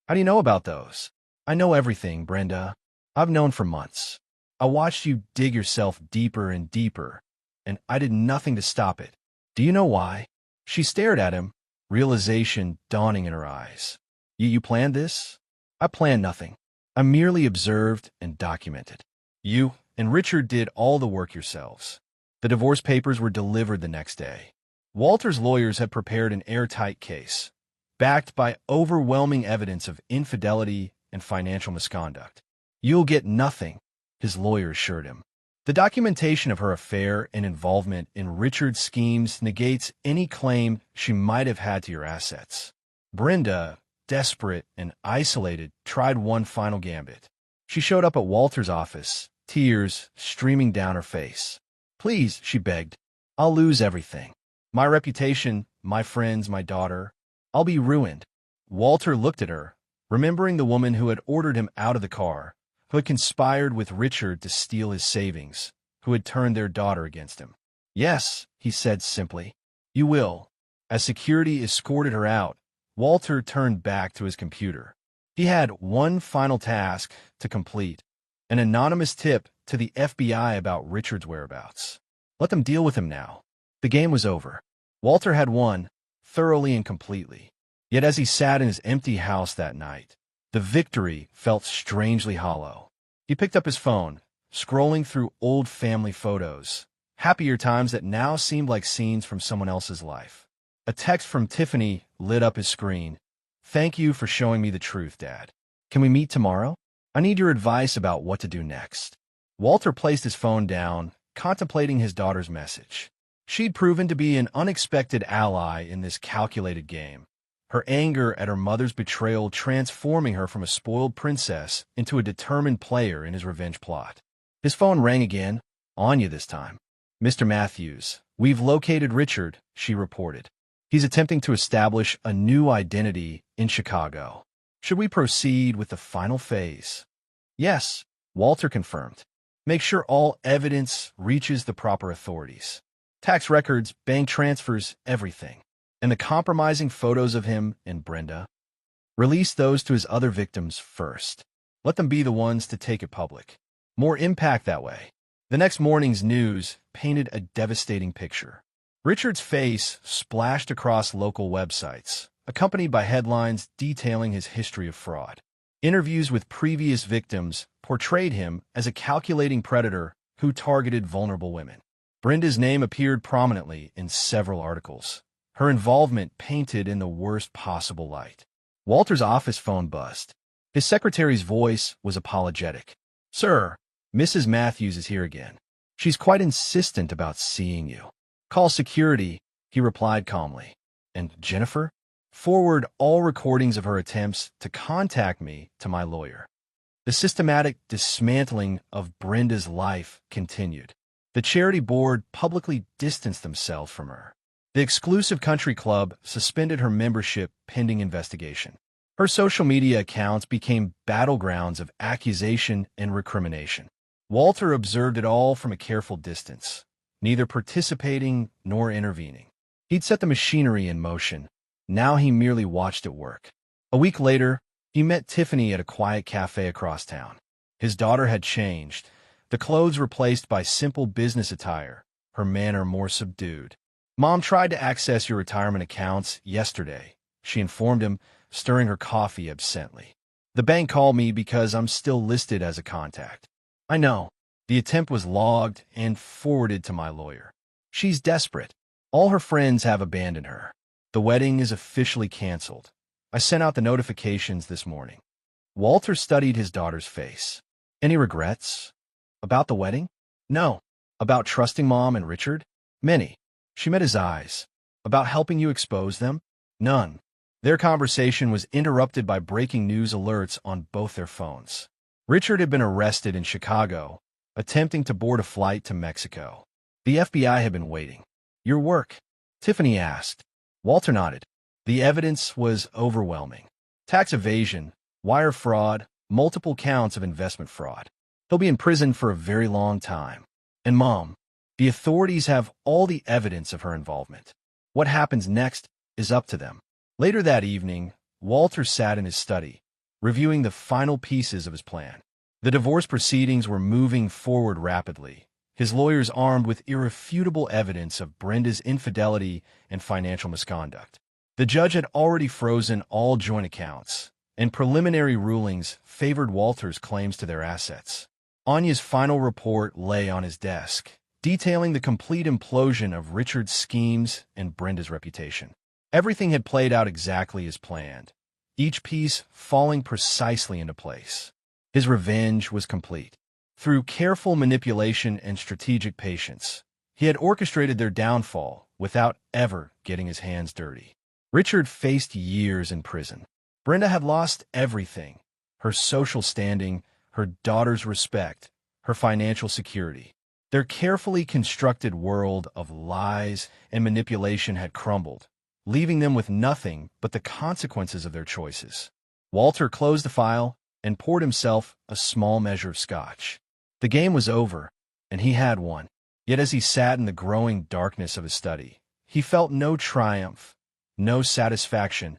"How do you know about those?" "I know everything, Brenda. I've known for months." I watched you dig yourself deeper and deeper, and I did nothing to stop it. Do you know why?" She stared at him, realization dawning in her eyes. You planned this?" "I planned nothing. I merely observed and documented. You and Richard did all the work yourselves." The divorce papers were delivered the next day. Walter's lawyers had prepared an airtight case, backed by overwhelming evidence of infidelity and financial misconduct. "You'll get nothing," his lawyer assured him. The documentation of her affair and involvement in Richard's schemes negates any claim she might have had to your assets. Brenda, desperate and isolated, tried one final gambit. She showed up at Walter's office, tears streaming down her face. "Please," she begged, "I'll lose everything. My reputation, my friends, my daughter. I'll be ruined." Walter looked at her, remembering the woman who had ordered him out of the car, who had conspired with Richard to steal his savings, who had turned their daughter against him. "Yes," he said simply, "you will." As security escorted her out, Walter turned back to his computer. He had one final task to complete, an anonymous tip to the FBI about Richard's whereabouts. Let them deal with him now. The game was over. Walter had won, thoroughly and completely. Yet as he sat in his empty house that night, the victory felt strangely hollow. He picked up his phone, scrolling through old family photos, happier times that now seemed like scenes from someone else's life. A text from Tiffany lit up his screen. "Thank you for showing me the truth, Dad. Can we meet tomorrow? I need your advice about what to do next." Walter placed his phone down, contemplating his daughter's message. She'd proven to be an unexpected ally in this calculated game, her anger at her mother's betrayal transforming her from a spoiled princess into a determined player in his revenge plot. His phone rang again, Anya this time. "Mr. Matthews, we've located Richard," she reported. "He's attempting to establish a new identity in Chicago. Should we proceed with the final phase?" "Yes," Walter confirmed. "Make sure all evidence reaches the proper authorities. Tax records, bank transfers, everything. And the compromising photos of him and Brenda. Release those to his other victims first. Let them be the ones to take it public. More impact that way." The next morning's news painted a devastating picture. Richard's face splashed across local websites, accompanied by headlines detailing his history of fraud. Interviews with previous victims portrayed him as a calculating predator who targeted vulnerable women. Brenda's name appeared prominently in several articles, her involvement painted in the worst possible light. Walter's office phone buzzed. His secretary's voice was apologetic. "Sir, Mrs. Matthews is here again. She's quite insistent about seeing you." "Call security," he replied calmly. "And Jennifer? Forward all recordings of her attempts to contact me to my lawyer." The systematic dismantling of Brenda's life continued. The charity board publicly distanced themselves from her. The exclusive country club suspended her membership pending investigation. Her social media accounts became battlegrounds of accusation and recrimination. Walter observed it all from a careful distance, neither participating nor intervening. He'd set the machinery in motion. Now he merely watched it work. A week later, he met Tiffany at a quiet cafe across town. His daughter had changed, the clothes replaced by simple business attire, her manner more subdued. "Mom tried to access your retirement accounts yesterday," she informed him, stirring her coffee absently. "The bank called me because I'm still listed as a contact." "I know. The attempt was logged and forwarded to my lawyer. She's desperate. All her friends have abandoned her. The wedding is officially canceled. I sent out the notifications this morning." Walter studied his daughter's face. "Any regrets? About the wedding?" "No." "About trusting Mom and Richard?" "Many." She met his eyes. "About helping you expose them?" "None." Their conversation was interrupted by breaking news alerts on both their phones. Richard had been arrested in Chicago, attempting to board a flight to Mexico. The FBI had been waiting. "Your work?" Tiffany asked. Walter nodded. The evidence was overwhelming. Tax evasion, wire fraud, multiple counts of investment fraud. He'll be in prison for a very long time. And Mom, the authorities have all the evidence of her involvement. What happens next is up to them. Later that evening, Walter sat in his study, reviewing the final pieces of his plan. The divorce proceedings were moving forward rapidly, his lawyers armed with irrefutable evidence of Brenda's infidelity and financial misconduct. The judge had already frozen all joint accounts, and preliminary rulings favored Walter's claims to their assets. Anya's final report lay on his desk, detailing the complete implosion of Richard's schemes and Brenda's reputation. Everything had played out exactly as planned, each piece falling precisely into place. His revenge was complete. Through careful manipulation and strategic patience, he had orchestrated their downfall without ever getting his hands dirty. Richard faced years in prison. Brenda had lost everything: her social standing, her daughter's respect, her financial security. Their carefully constructed world of lies and manipulation had crumbled, leaving them with nothing but the consequences of their choices. Walter closed the file and poured himself a small measure of scotch. The game was over, and he had won. Yet as he sat in the growing darkness of his study, he felt no triumph, no satisfaction,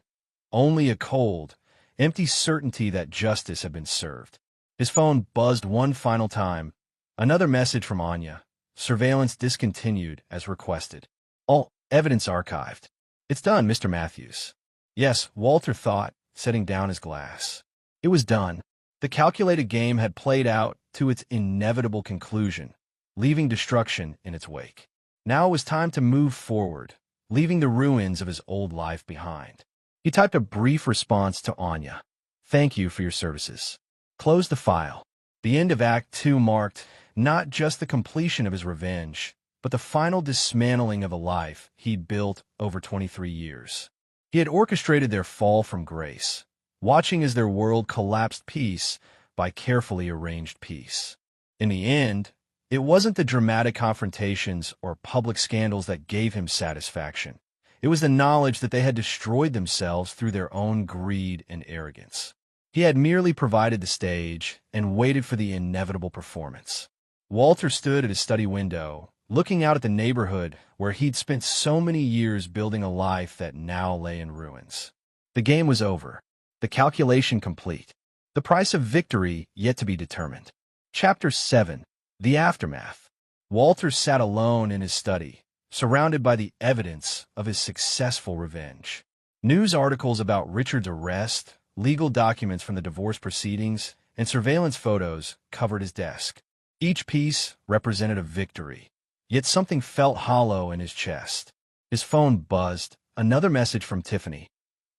only a cold, empty certainty that justice had been served. His phone buzzed one final time. Another message from Anya. Surveillance discontinued as requested. All evidence archived. It's done, Mr. Matthews. Yes, Walter thought, setting down his glass. It was done. The calculated game had played out to its inevitable conclusion, leaving destruction in its wake. Now it was time to move forward, leaving the ruins of his old life behind. He typed a brief response to Anya. Thank you for your services. Closed the file. The end of Act 2 marked not just the completion of his revenge, but the final dismantling of a life he'd built over 23 years. He had orchestrated their fall from grace, watching as their world collapsed piece by carefully arranged piece. In the end, it wasn't the dramatic confrontations or public scandals that gave him satisfaction. It was the knowledge that they had destroyed themselves through their own greed and arrogance. He had merely provided the stage and waited for the inevitable performance. Walter stood at his study window, looking out at the neighborhood where he'd spent so many years building a life that now lay in ruins. The game was over, the calculation complete, the price of victory yet to be determined. Chapter 7. The Aftermath. Walter sat alone in his study, surrounded by the evidence of his successful revenge. News articles about Richard's arrest, legal documents from the divorce proceedings, and surveillance photos covered his desk. Each piece represented a victory, yet something felt hollow in his chest. His phone buzzed. Another message from Tiffany.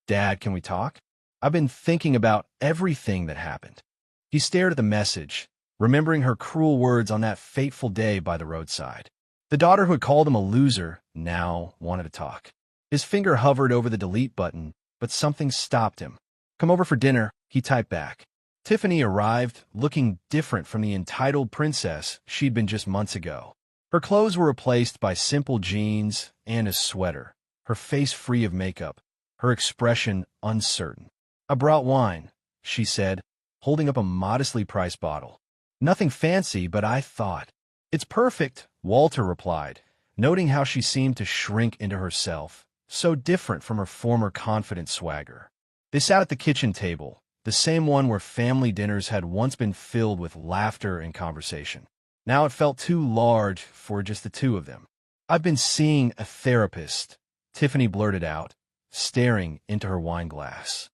Dad, can we talk? I've been thinking about everything that happened. He stared at the message, remembering her cruel words on that fateful day by the roadside. The daughter who had called him a loser now wanted to talk. His finger hovered over the delete button, but something stopped him. Come over for dinner, he typed back. Tiffany arrived, looking different from the entitled princess she'd been just months ago. Her clothes were replaced by simple jeans and a sweater, her face free of makeup, her expression uncertain. I brought wine, she said, holding up a modestly priced bottle. Nothing fancy, but I thought. It's perfect, Walter replied, noting how she seemed to shrink into herself, so different from her former confident swagger. They sat at the kitchen table, the same one where family dinners had once been filled with laughter and conversation. Now it felt too large for just the two of them. I've been seeing a therapist, Tiffany blurted out, staring into her wine glass.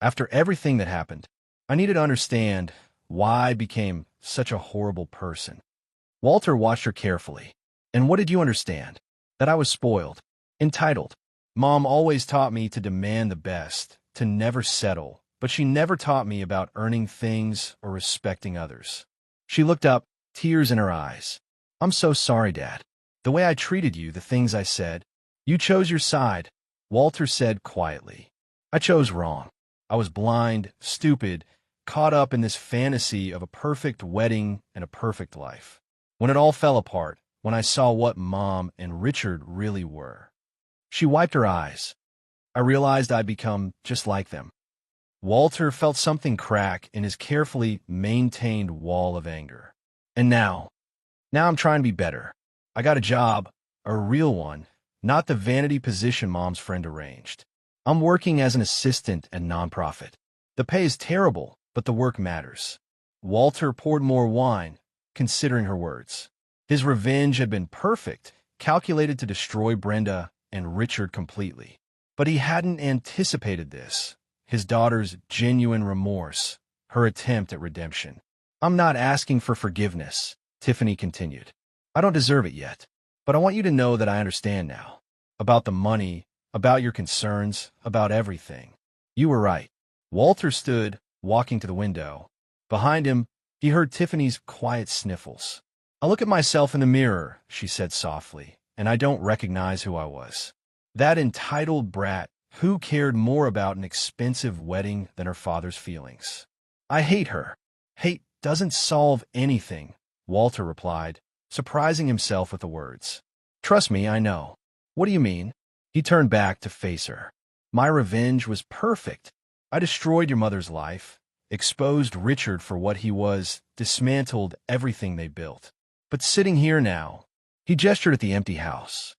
After everything that happened, I needed to understand why I became such a horrible person. Walter watched her carefully. And what did you understand? That I was spoiled, entitled. Mom always taught me to demand the best, to never settle, but she never taught me about earning things or respecting others. She looked up, tears in her eyes. I'm so sorry, Dad. The way I treated you, the things I said. You chose your side, Walter said quietly. I chose wrong. I was blind, stupid, caught up in this fantasy of a perfect wedding and a perfect life. When it all fell apart, when I saw what Mom and Richard really were. She wiped her eyes. I realized I'd become just like them. Walter felt something crack in his carefully maintained wall of anger. And now I'm trying to be better. I got a job, a real one, not the vanity position Mom's friend arranged. I'm working as an assistant at nonprofit. The pay is terrible, but the work matters. Walter poured more wine, considering her words. His revenge had been perfect, calculated to destroy Brenda and Richard completely. But he hadn't anticipated this, his daughter's genuine remorse, her attempt at redemption. "I'm not asking for forgiveness," Tiffany continued. "I don't deserve it yet, but I want you to know that I understand now. About the money, about your concerns, about everything. You were right." Walter stood, walking to the window. Behind him, he heard Tiffany's quiet sniffles. "I look at myself in the mirror," she said softly, "and I don't recognize who I was. That entitled brat who cared more about an expensive wedding than her father's feelings. I hate her." "Hate doesn't solve anything," Walter replied, surprising himself with the words. "Trust me, I know." "What do you mean?" He turned back to face her. "My revenge was perfect. I destroyed your mother's life, exposed Richard for what he was, dismantled everything they built. But sitting here now," he gestured at the empty house.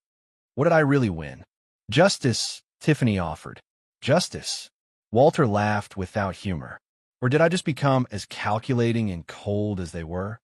"What did I really win?" "Justice," Tiffany offered. "Justice?" Walter laughed without humor. "Or did I just become as calculating and cold as they were?"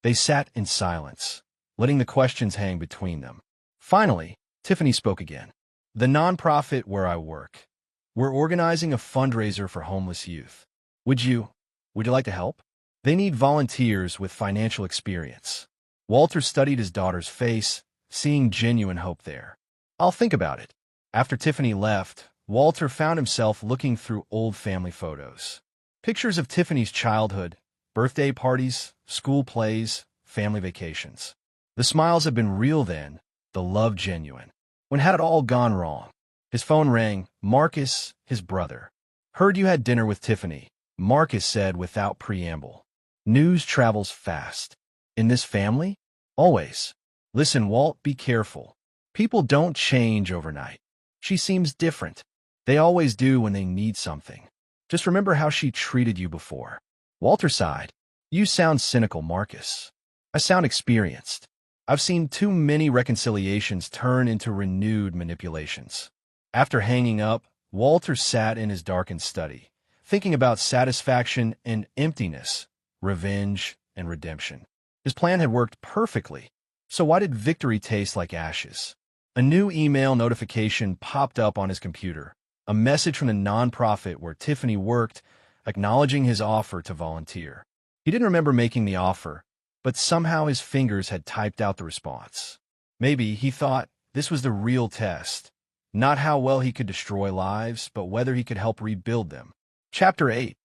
They sat in silence, letting the questions hang between them. Finally, Tiffany spoke again. "The nonprofit where I work. We're organizing a fundraiser for homeless youth. Would you like to help? They need volunteers with financial experience." Walter studied his daughter's face, seeing genuine hope there. "I'll think about it." After Tiffany left, Walter found himself looking through old family photos. Pictures of Tiffany's childhood, birthday parties, school plays, family vacations. The smiles had been real then, the love genuine. When had it all gone wrong? His phone rang. Marcus, his brother. "Heard you had dinner with Tiffany," Marcus said without preamble. "News travels fast. In this family? Always. Listen, Walt, be careful. People don't change overnight. She seems different. They always do when they need something. Just remember how she treated you before." Walter sighed. "You sound cynical, Marcus." "I sound experienced. I've seen too many reconciliations turn into renewed manipulations." After hanging up, Walter sat in his darkened study, thinking about satisfaction and emptiness, revenge and redemption. His plan had worked perfectly, so why did victory taste like ashes? A new email notification popped up on his computer, a message from the nonprofit where Tiffany worked, acknowledging his offer to volunteer. He didn't remember making the offer, but somehow his fingers had typed out the response. Maybe, he thought, this was the real test. Not how well he could destroy lives, but whether he could help rebuild them. Chapter 8.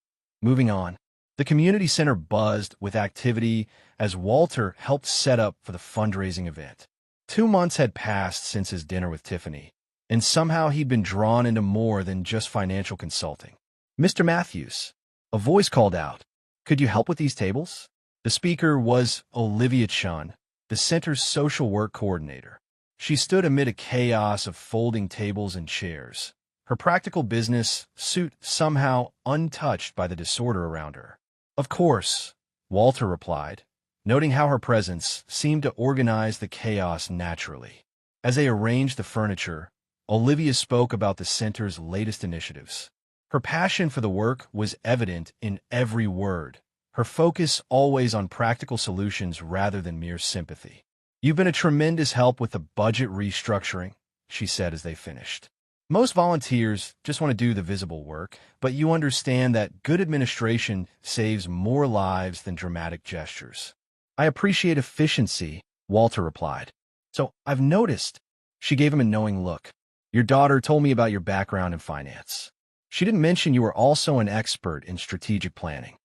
Moving on. The community center buzzed with activity as Walter helped set up for the fundraising event. 2 months had passed since his dinner with Tiffany, and somehow he'd been drawn into more than just financial consulting. "Mr. Matthews," a voice called out, "could you help with these tables?" The speaker was Olivia Chun, the center's social work coordinator. She stood amid a chaos of folding tables and chairs, her practical business suit somehow untouched by the disorder around her. "Of course," Walter replied, noting how her presence seemed to organize the chaos naturally. As they arranged the furniture, Olivia spoke about the center's latest initiatives. Her passion for the work was evident in every word, her focus always on practical solutions rather than mere sympathy. "You've been a tremendous help with the budget restructuring," she said as they finished. "Most volunteers just want to do the visible work, but you understand that good administration saves more lives than dramatic gestures." "I appreciate efficiency," Walter replied. "So I've noticed." She gave him a knowing look. "Your daughter told me about your background in finance. She didn't mention you were also an expert in strategic planning."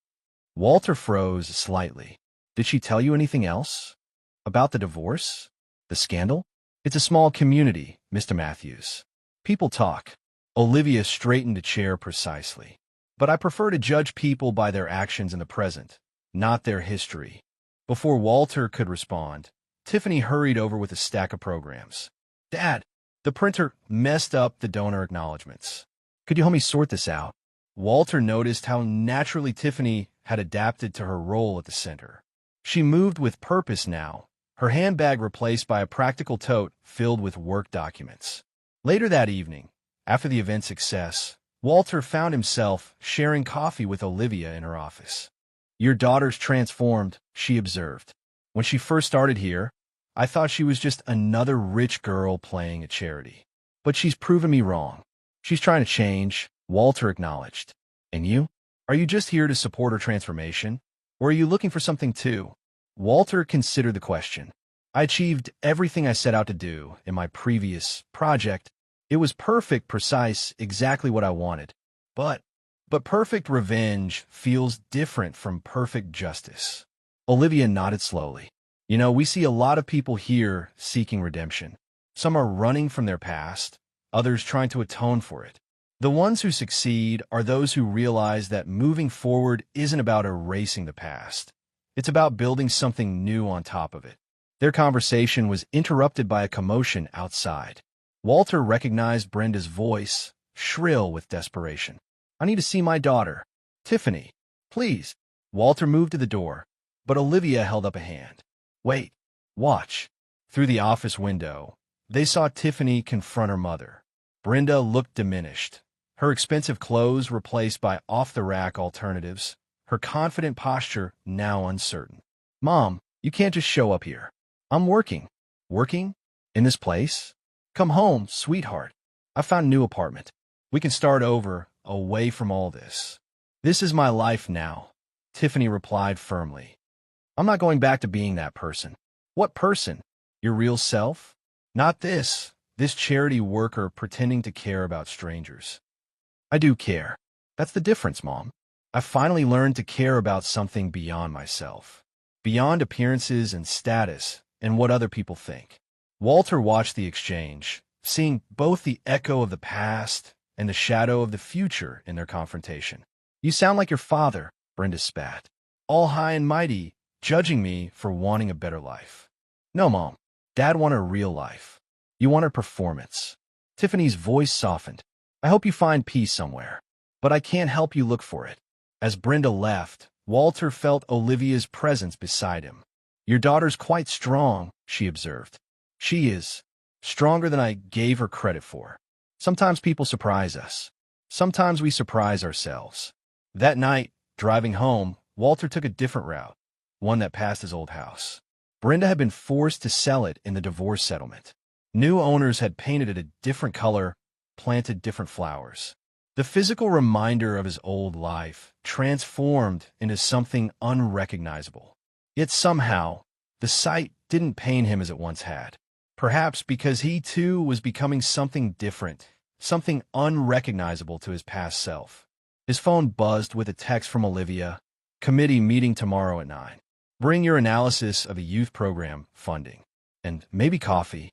Walter froze slightly. "Did she tell you anything else? About the divorce? The scandal?" "It's a small community, Mr. Matthews. People talk." Olivia straightened a chair precisely. "But I prefer to judge people by their actions in the present, not their history." Before Walter could respond, Tiffany hurried over with a stack of programs. "Dad, the printer messed up the donor acknowledgments. Could you help me sort this out?" Walter noticed how naturally Tiffany had adapted to her role at the center. She moved with purpose now, her handbag replaced by a practical tote filled with work documents. Later that evening, after the event's success, Walter found himself sharing coffee with Olivia in her office. Your daughter's transformed, she observed. When she first started here, I thought she was just another rich girl playing at charity. But she's proven me wrong. She's trying to change, Walter acknowledged. And you? Are you just here to support her transformation? Or are you looking for something too? Walter considered the question. I achieved everything I set out to do in my previous project. It was perfect, precise, exactly what I wanted. But perfect revenge feels different from perfect justice. Olivia nodded slowly. You know, we see a lot of people here seeking redemption. Some are running from their past, others trying to atone for it. The ones who succeed are those who realize that moving forward isn't about erasing the past. It's about building something new on top of it. Their conversation was interrupted by a commotion outside. Walter recognized Brenda's voice, shrill with desperation. I need to see my daughter. Tiffany, please. Walter moved to the door, but Olivia held up a hand. Wait, watch. Through the office window, they saw Tiffany confront her mother. Brenda looked diminished, her expensive clothes replaced by off-the-rack alternatives, her confident posture now uncertain. Mom, you can't just show up here. I'm working. Working? In this place? Come home, sweetheart. I found a new apartment. We can start over, away from all this. This is my life now, Tiffany replied firmly. I'm not going back to being that person. What person? Your real self? Not this charity worker pretending to care about strangers. I do care. That's the difference, Mom. I finally learned to care about something beyond myself, beyond appearances and status and what other people think. Walter watched the exchange, seeing both the echo of the past and the shadow of the future in their confrontation. You sound like your father, Brenda spat, all high and mighty, judging me for wanting a better life. No, Mom. Dad wanted a real life. You wanted performance. Tiffany's voice softened. I hope you find peace somewhere, but I can't help you look for it. As Brenda left, Walter felt Olivia's presence beside him. Your daughter's quite strong, she observed. She is stronger than I gave her credit for. Sometimes people surprise us. Sometimes we surprise ourselves. That night, driving home, Walter took a different route, one that passed his old house. Brenda had been forced to sell it in the divorce settlement. New owners had painted it a different color, planted different flowers. The physical reminder of his old life transformed into something unrecognizable. Yet somehow, the sight didn't pain him as it once had. Perhaps because he too was becoming something different, something unrecognizable to his past self. His phone buzzed with a text from Olivia. Committee meeting tomorrow at 9. Bring your analysis of a youth program funding. And maybe coffee.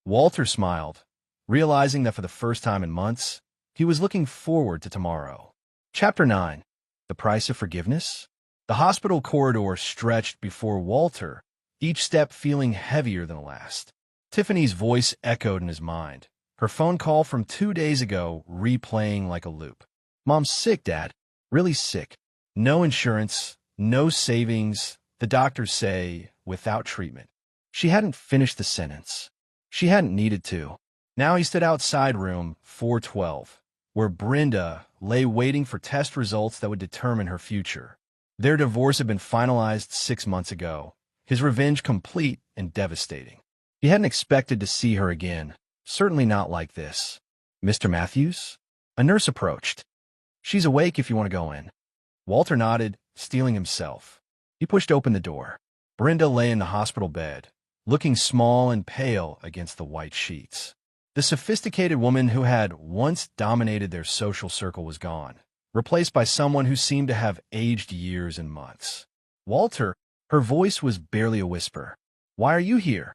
Walter smiled, realizing that for the first time in months, he was looking forward to tomorrow. Chapter 9. The Price of Forgiveness? The hospital corridor stretched before Walter, each step feeling heavier than the last. Tiffany's voice echoed in his mind, her phone call from 2 days ago replaying like a loop. Mom's sick, Dad. Really sick. No insurance, no savings, the doctors say, without treatment. She hadn't finished the sentence. She hadn't needed to. Now he stood outside room 412, where Brenda lay waiting for test results that would determine her future. Their divorce had been finalized 6 months ago, his revenge complete and devastating. He hadn't expected to see her again, certainly not like this. Mr. Matthews? A nurse approached. She's awake if you want to go in. Walter nodded, steeling himself. He pushed open the door. Brenda lay in the hospital bed, looking small and pale against the white sheets. The sophisticated woman who had once dominated their social circle was gone, replaced by someone who seemed to have aged years and months. Walter, her voice was barely a whisper. Why are you here?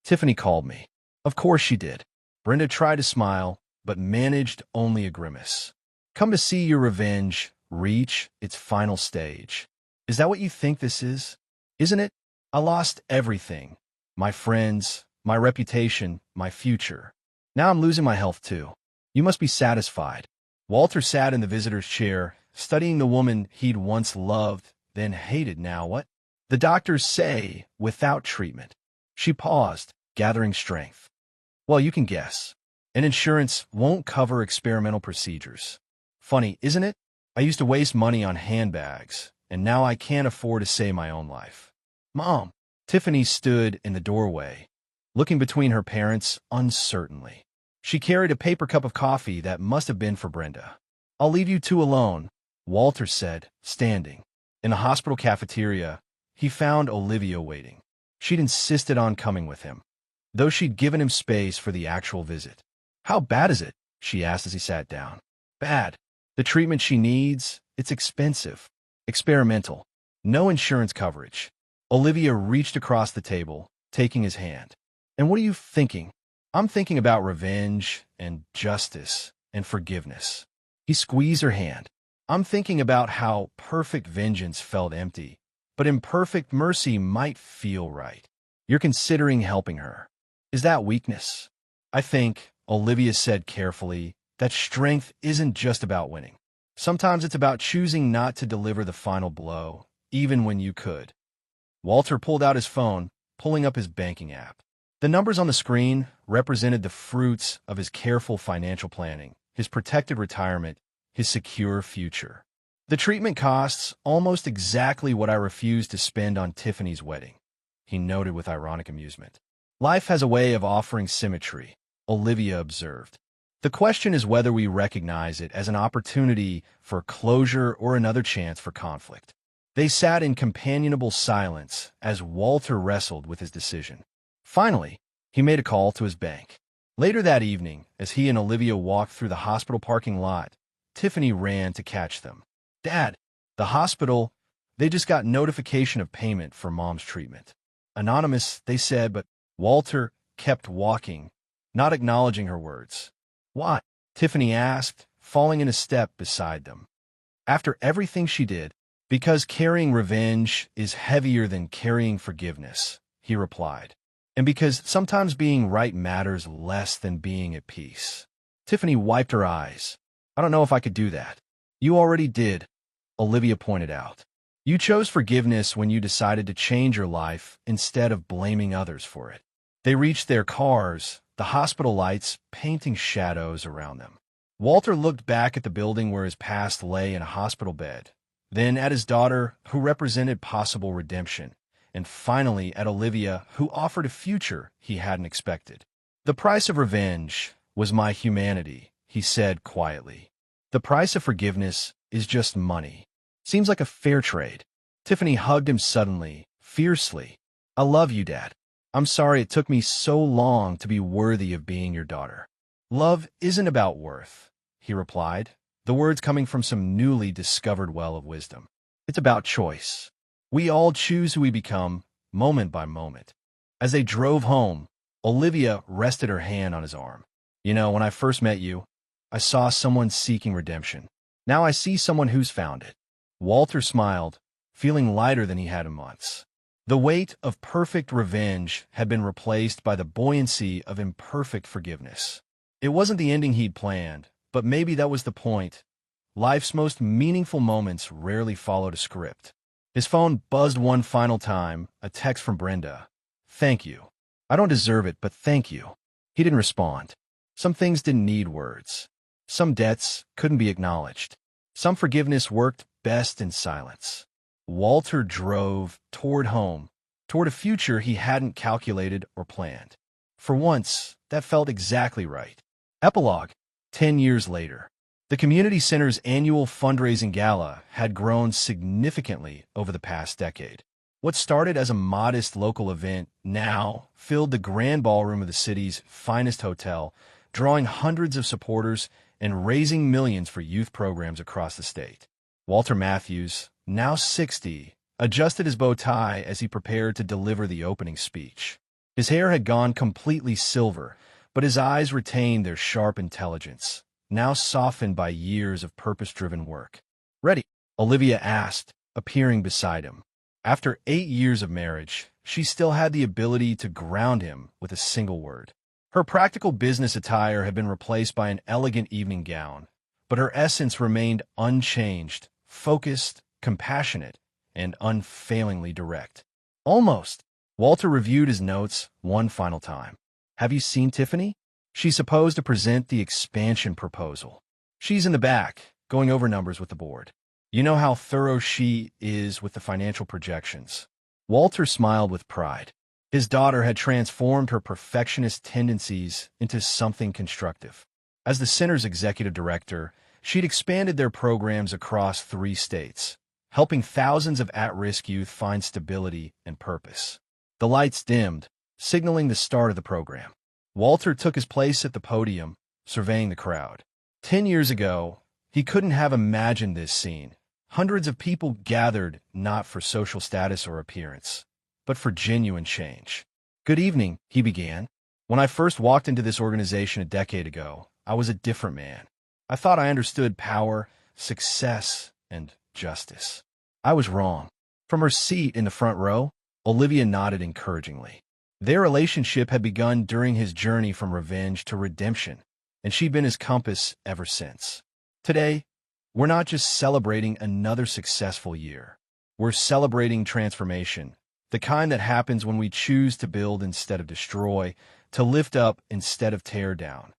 Tiffany called me. Of course she did. Brenda tried to smile, but managed only a grimace. Come to see your revenge reach its final stage. Is that what you think this is? Isn't it? I lost everything. My friends, my reputation, my future. Now I'm losing my health too. You must be satisfied. Walter sat in the visitor's chair, studying the woman he'd once loved, then hated now. What? The doctors say, without treatment. She paused, gathering strength. Well, you can guess. And insurance won't cover experimental procedures. Funny, isn't it? I used to waste money on handbags, and now I can't afford to save my own life. Mom. Tiffany stood in the doorway, looking between her parents uncertainly. She carried a paper cup of coffee that must have been for Brenda. I'll leave you two alone, Walter said, standing. In the hospital cafeteria, he found Olivia waiting. She'd insisted on coming with him, though she'd given him space for the actual visit. How bad is it? She asked as he sat down. Bad. The treatment she needs, it's expensive. Experimental. No insurance coverage. Olivia reached across the table, taking his hand. And what are you thinking? I'm thinking about revenge and justice and forgiveness. He squeezed her hand. I'm thinking about how perfect vengeance felt empty, but imperfect mercy might feel right. You're considering helping her. Is that weakness? I think, Olivia said carefully, that strength isn't just about winning. Sometimes it's about choosing not to deliver the final blow, even when you could. Walter pulled out his phone, pulling up his banking app. The numbers on the screen represented the fruits of his careful financial planning, his protected retirement, his secure future. The treatment costs almost exactly what I refused to spend on Tiffany's wedding, he noted with ironic amusement. Life has a way of offering symmetry, Olivia observed. The question is whether we recognize it as an opportunity for closure or another chance for conflict. They sat in companionable silence as Walter wrestled with his decision. Finally, he made a call to his bank. Later that evening, as he and Olivia walked through the hospital parking lot, Tiffany ran to catch them. Dad, the hospital, they just got notification of payment for Mom's treatment. Anonymous, they said, but Walter kept walking, not acknowledging her words. Why? Tiffany asked, falling in a step beside them. After everything she did, because carrying revenge is heavier than carrying forgiveness, he replied. And because sometimes being right matters less than being at peace. Tiffany wiped her eyes. I don't know if I could do that. You already did, Olivia pointed out. You chose forgiveness when you decided to change your life instead of blaming others for it. They reached their cars, the hospital lights painting shadows around them. Walter looked back at the building where his past lay in a hospital bed, then at his daughter, who represented possible redemption, and finally at Olivia, who offered a future he hadn't expected. The price of revenge was my humanity, he said quietly. The price of forgiveness is just money. Seems like a fair trade. Tiffany hugged him suddenly, fiercely. I love you, Dad. I'm sorry it took me so long to be worthy of being your daughter. Love isn't about worth, he replied, the words coming from some newly discovered well of wisdom. It's about choice. We all choose who we become, moment by moment. As they drove home, Olivia rested her hand on his arm. You know, when I first met you, I saw someone seeking redemption. Now I see someone who's found it. Walter smiled, feeling lighter than he had in months. The weight of perfect revenge had been replaced by the buoyancy of imperfect forgiveness. It wasn't the ending he'd planned, but maybe that was the point. Life's most meaningful moments rarely followed a script. His phone buzzed one final time, a text from Brenda. Thank you. I don't deserve it, but thank you. He didn't respond. Some things didn't need words. Some debts couldn't be acknowledged. Some forgiveness worked best in silence. Walter drove toward home, toward a future he hadn't calculated or planned. For once, that felt exactly right. Epilogue. 10 years later. The community center's annual fundraising gala had grown significantly over the past decade. What started as a modest local event now filled the grand ballroom of the city's finest hotel, drawing hundreds of supporters and raising millions for youth programs across the state. Walter Matthews, now 60, adjusted his bow tie as he prepared to deliver the opening speech. His hair had gone completely silver, but his eyes retained their sharp intelligence, now softened by years of purpose-driven work. Ready? Olivia asked, appearing beside him. After 8 years of marriage, she still had the ability to ground him with a single word. Her practical business attire had been replaced by an elegant evening gown, but her essence remained unchanged, focused, compassionate, and unfailingly direct. Almost. Walter reviewed his notes one final time. Have you seen Tiffany? She's supposed to present the expansion proposal. She's in the back, going over numbers with the board. You know how thorough she is with the financial projections." Walter smiled with pride. His daughter had transformed her perfectionist tendencies into something constructive. As the center's executive director, she'd expanded their programs across 3 states, helping thousands of at-risk youth find stability and purpose. The lights dimmed, signaling the start of the program. Walter took his place at the podium, surveying the crowd. 10 years ago, he couldn't have imagined this scene. Hundreds of people gathered not for social status or appearance, but for genuine change. "Good evening," he began. "When I first walked into this organization a decade ago, I was a different man. I thought I understood power, success, and justice. I was wrong." From her seat in the front row, Olivia nodded encouragingly. Their relationship had begun during his journey from revenge to redemption, and she'd been his compass ever since. Today, we're not just celebrating another successful year. We're celebrating transformation, the kind that happens when we choose to build instead of destroy, to lift up instead of tear down.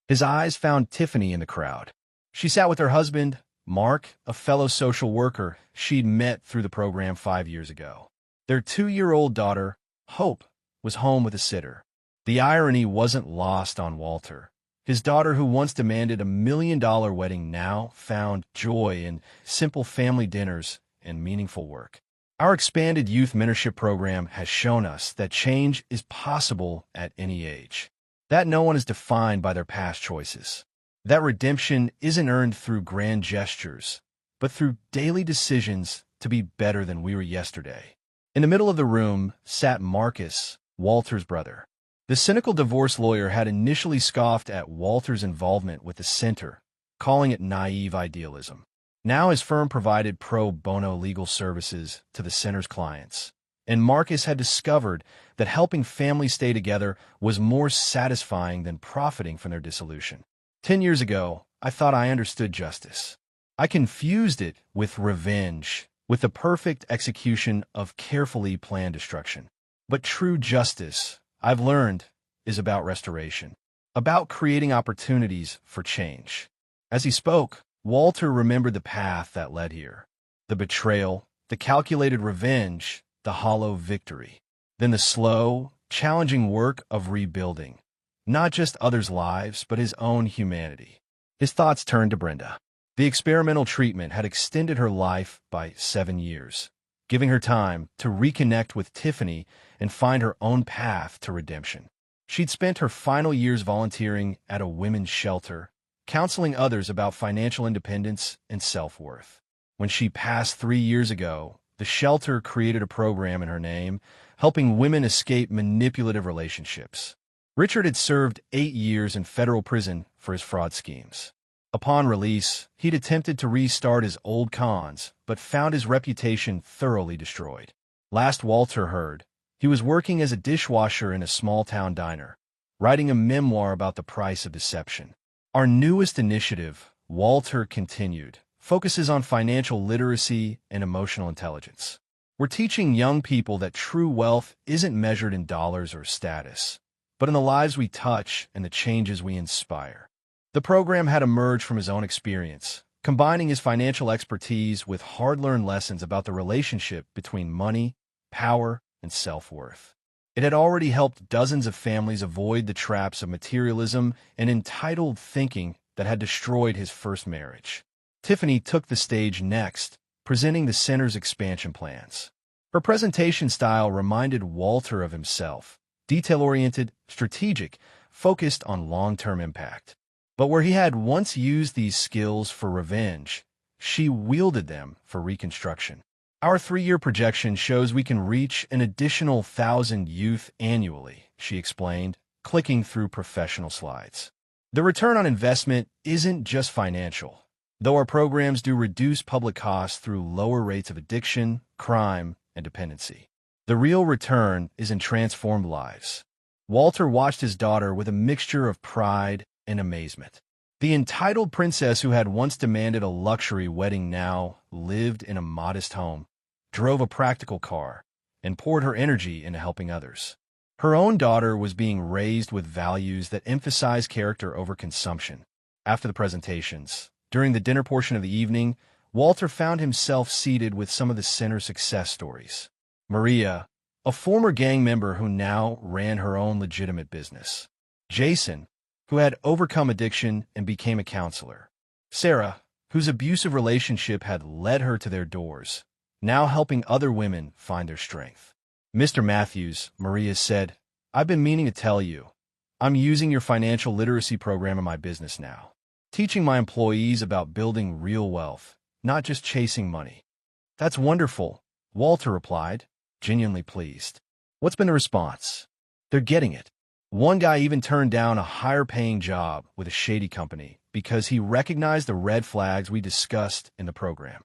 His eyes found Tiffany in the crowd. She sat with her husband, Mark, a fellow social worker she'd met through the program 5 years ago. Their 2-year-old daughter, Hope, was home with a sitter. The irony wasn't lost on Walter. His daughter, who once demanded $1 million wedding, now found joy in simple family dinners and meaningful work. Our expanded youth mentorship program has shown us that change is possible at any age, that no one is defined by their past choices, that redemption isn't earned through grand gestures, but through daily decisions to be better than we were yesterday. In the middle of the room sat Marcus, Walter's brother. The cynical divorce lawyer had initially scoffed at Walter's involvement with the center, calling it naive idealism. Now his firm provided pro bono legal services to the center's clients, and Marcus had discovered that helping families stay together was more satisfying than profiting from their dissolution. 10 years ago, I thought I understood justice. I confused it with revenge, with the perfect execution of carefully planned destruction. But true justice, I've learned, is about restoration, about creating opportunities for change. As he spoke, Walter remembered the path that led here. The betrayal, the calculated revenge, the hollow victory. Then the slow, challenging work of rebuilding, not just others' lives, but his own humanity. His thoughts turned to Brenda. The experimental treatment had extended her life by 7 years, giving her time to reconnect with Tiffany and find her own path to redemption. She'd spent her final years volunteering at a women's shelter, counseling others about financial independence and self-worth. When she passed 3 years ago, the shelter created a program in her name, helping women escape manipulative relationships. Richard had served 8 years in federal prison for his fraud schemes. Upon release, he'd attempted to restart his old cons, but found his reputation thoroughly destroyed. Last Walter heard, he was working as a dishwasher in a small-town diner, writing a memoir about the price of deception. Our newest initiative, Walter continued, focuses on financial literacy and emotional intelligence. We're teaching young people that true wealth isn't measured in dollars or status, but in the lives we touch and the changes we inspire. The program had emerged from his own experience, combining his financial expertise with hard-learned lessons about the relationship between money, power, and self-worth. It had already helped dozens of families avoid the traps of materialism and entitled thinking that had destroyed his first marriage. Tiffany took the stage next, presenting the center's expansion plans. Her presentation style reminded Walter of himself, detail-oriented, strategic, focused on long-term impact. But where he had once used these skills for revenge, she wielded them for reconstruction. Our 3-year projection shows we can reach an additional 1,000 youth annually, she explained, clicking through professional slides. The return on investment isn't just financial, though our programs do reduce public costs through lower rates of addiction, crime, and dependency. The real return is in transformed lives. Walter watched his daughter with a mixture of pride and amazement. The entitled princess who had once demanded a luxury wedding now lived in a modest home, drove a practical car, and poured her energy into helping others. Her own daughter was being raised with values that emphasize character over consumption. After the presentations, during the dinner portion of the evening, Walter found himself seated with some of the center's success stories. Maria, a former gang member who now ran her own legitimate business. Jason, who had overcome addiction and became a counselor. Sarah, whose abusive relationship had led her to their doors, now helping other women find their strength. Mr. Matthews, Maria said, "I've been meaning to tell you. I'm using your financial literacy program in my business now, teaching my employees about building real wealth, not just chasing money." "That's wonderful," Walter replied, genuinely pleased. What's been the response? They're getting it. One guy even turned down a higher-paying job with a shady company because he recognized the red flags we discussed in the program.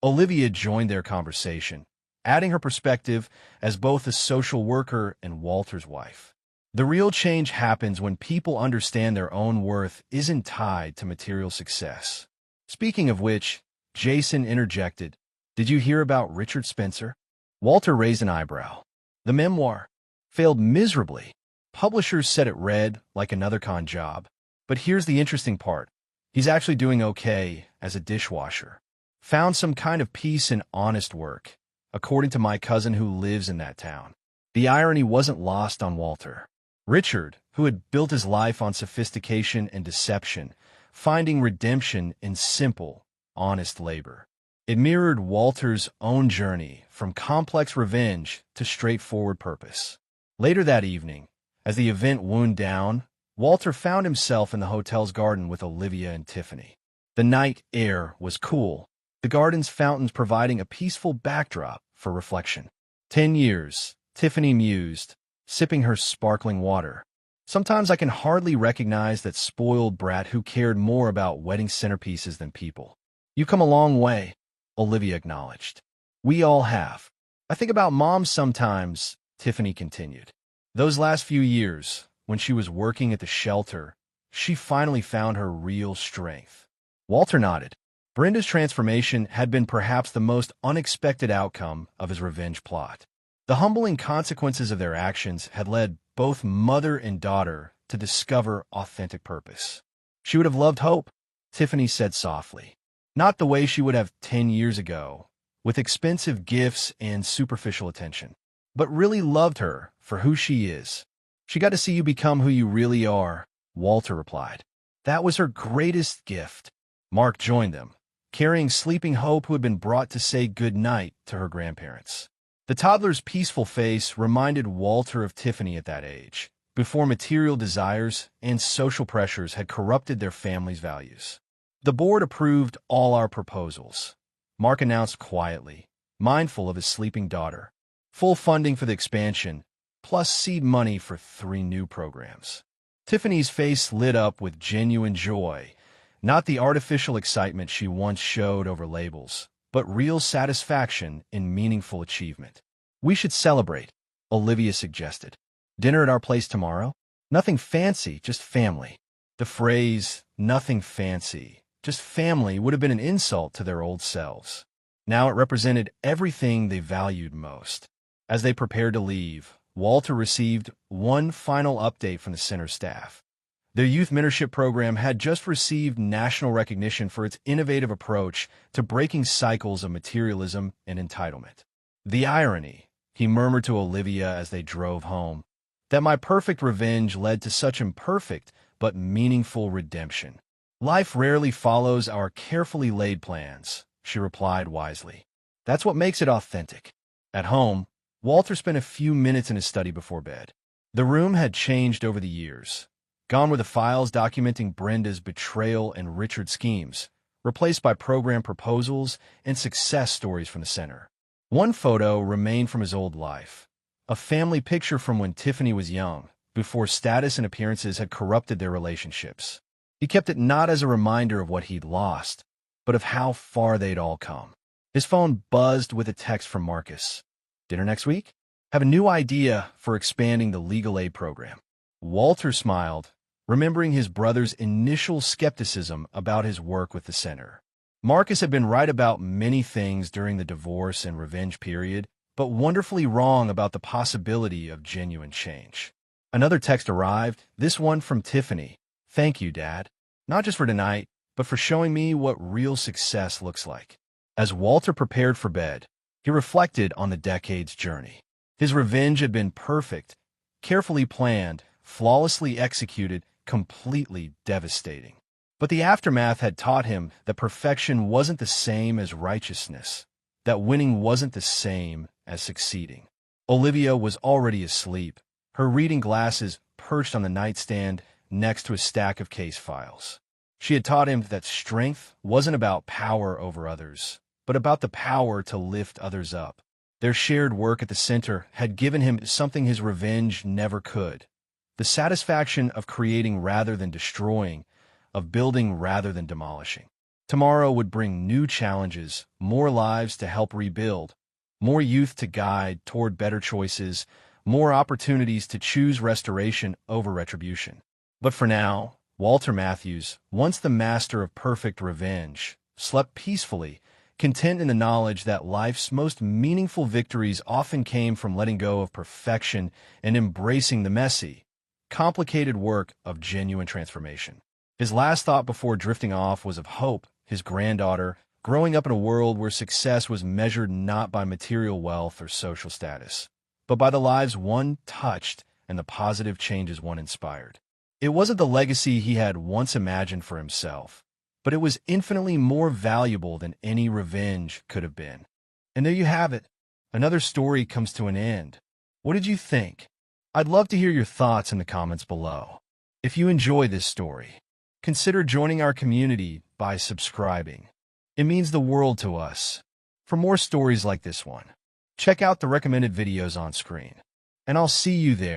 Olivia joined their conversation, adding her perspective as both a social worker and Walter's wife. The real change happens when people understand their own worth isn't tied to material success. Speaking of which, Jason interjected, "Did you hear about Richard Spencer?" Walter raised an eyebrow. The memoir failed miserably. Publishers said it read like another con job. But here's the interesting part. He's actually doing okay as a dishwasher. Found some kind of peace and honest work, according to my cousin who lives in that town. The irony wasn't lost on Walter. Richard, who had built his life on sophistication and deception, finding redemption in simple, honest labor. It mirrored Walter's own journey from complex revenge to straightforward purpose. Later that evening, as the event wound down, Walter found himself in the hotel's garden with Olivia and Tiffany. The night air was cool, the garden's fountains providing a peaceful backdrop for reflection. 10 years, Tiffany mused, sipping her sparkling water. Sometimes I can hardly recognize that spoiled brat who cared more about wedding centerpieces than people. You've come a long way, Olivia acknowledged. We all have. I think about Mom sometimes, Tiffany continued. Those last few years, when she was working at the shelter, she finally found her real strength. Walter nodded. Brenda's transformation had been perhaps the most unexpected outcome of his revenge plot. The humbling consequences of their actions had led both mother and daughter to discover authentic purpose. She would have loved Hope, Tiffany said softly. Not the way she would have 10 years ago, with expensive gifts and superficial attention, but really loved her for who she is. She got to see you become who you really are, Walter replied. That was her greatest gift. Mark joined them, carrying sleeping Hope who had been brought to say good night to her grandparents. The toddler's peaceful face reminded Walter of Tiffany at that age, before material desires and social pressures had corrupted their family's values. The board approved all our proposals, Mark announced quietly, mindful of his sleeping daughter. Full funding for the expansion, plus seed money for 3 new programs. Tiffany's face lit up with genuine joy, not the artificial excitement she once showed over labels, but real satisfaction in meaningful achievement. We should celebrate, Olivia suggested. Dinner at our place tomorrow? Nothing fancy, just family. The phrase, nothing fancy, just family, would have been an insult to their old selves. Now it represented everything they valued most. As they prepared to leave, Walter received one final update from the center staff. Their youth mentorship program had just received national recognition for its innovative approach to breaking cycles of materialism and entitlement. The irony, he murmured to Olivia as they drove home, that my perfect revenge led to such imperfect but meaningful redemption. Life rarely follows our carefully laid plans, she replied wisely. That's what makes it authentic. At home, Walter spent a few minutes in his study before bed. The room had changed over the years. Gone were the files documenting Brenda's betrayal and Richard's schemes, replaced by program proposals and success stories from the center. One photo remained from his old life, a family picture from when Tiffany was young, before status and appearances had corrupted their relationships. He kept it not as a reminder of what he'd lost, but of how far they'd all come. His phone buzzed with a text from Marcus. Dinner next week? Have a new idea for expanding the legal aid program. Walter smiled, remembering his brother's initial skepticism about his work with the center. Marcus had been right about many things during the divorce and revenge period, but wonderfully wrong about the possibility of genuine change. Another text arrived, this one from Tiffany. Thank you, Dad. Not just for tonight, but for showing me what real success looks like. As Walter prepared for bed, he reflected on the decade's journey. His revenge had been perfect, carefully planned, flawlessly executed, completely devastating. But the aftermath had taught him that perfection wasn't the same as righteousness, that winning wasn't the same as succeeding. Olivia was already asleep, her reading glasses perched on the nightstand next to a stack of case files. She had taught him that strength wasn't about power over others, but about the power to lift others up. Their shared work at the center had given him something his revenge never could: the satisfaction of creating rather than destroying, of building rather than demolishing. Tomorrow would bring new challenges, more lives to help rebuild, more youth to guide toward better choices, more opportunities to choose restoration over retribution. But for now, Walter Matthews, once the master of perfect revenge, slept peacefully, content in the knowledge that life's most meaningful victories often came from letting go of perfection and embracing the messy, complicated work of genuine transformation. His last thought before drifting off was of Hope, his granddaughter, growing up in a world where success was measured not by material wealth or social status, but by the lives one touched and the positive changes one inspired. It wasn't the legacy he had once imagined for himself, but it was infinitely more valuable than any revenge could have been. And there you have it. Another story comes to an end. What did you think? I'd love to hear your thoughts in the comments below. If you enjoy this story, consider joining our community by subscribing. It means the world to us. For more stories like this one, check out the recommended videos on screen. And I'll see you there.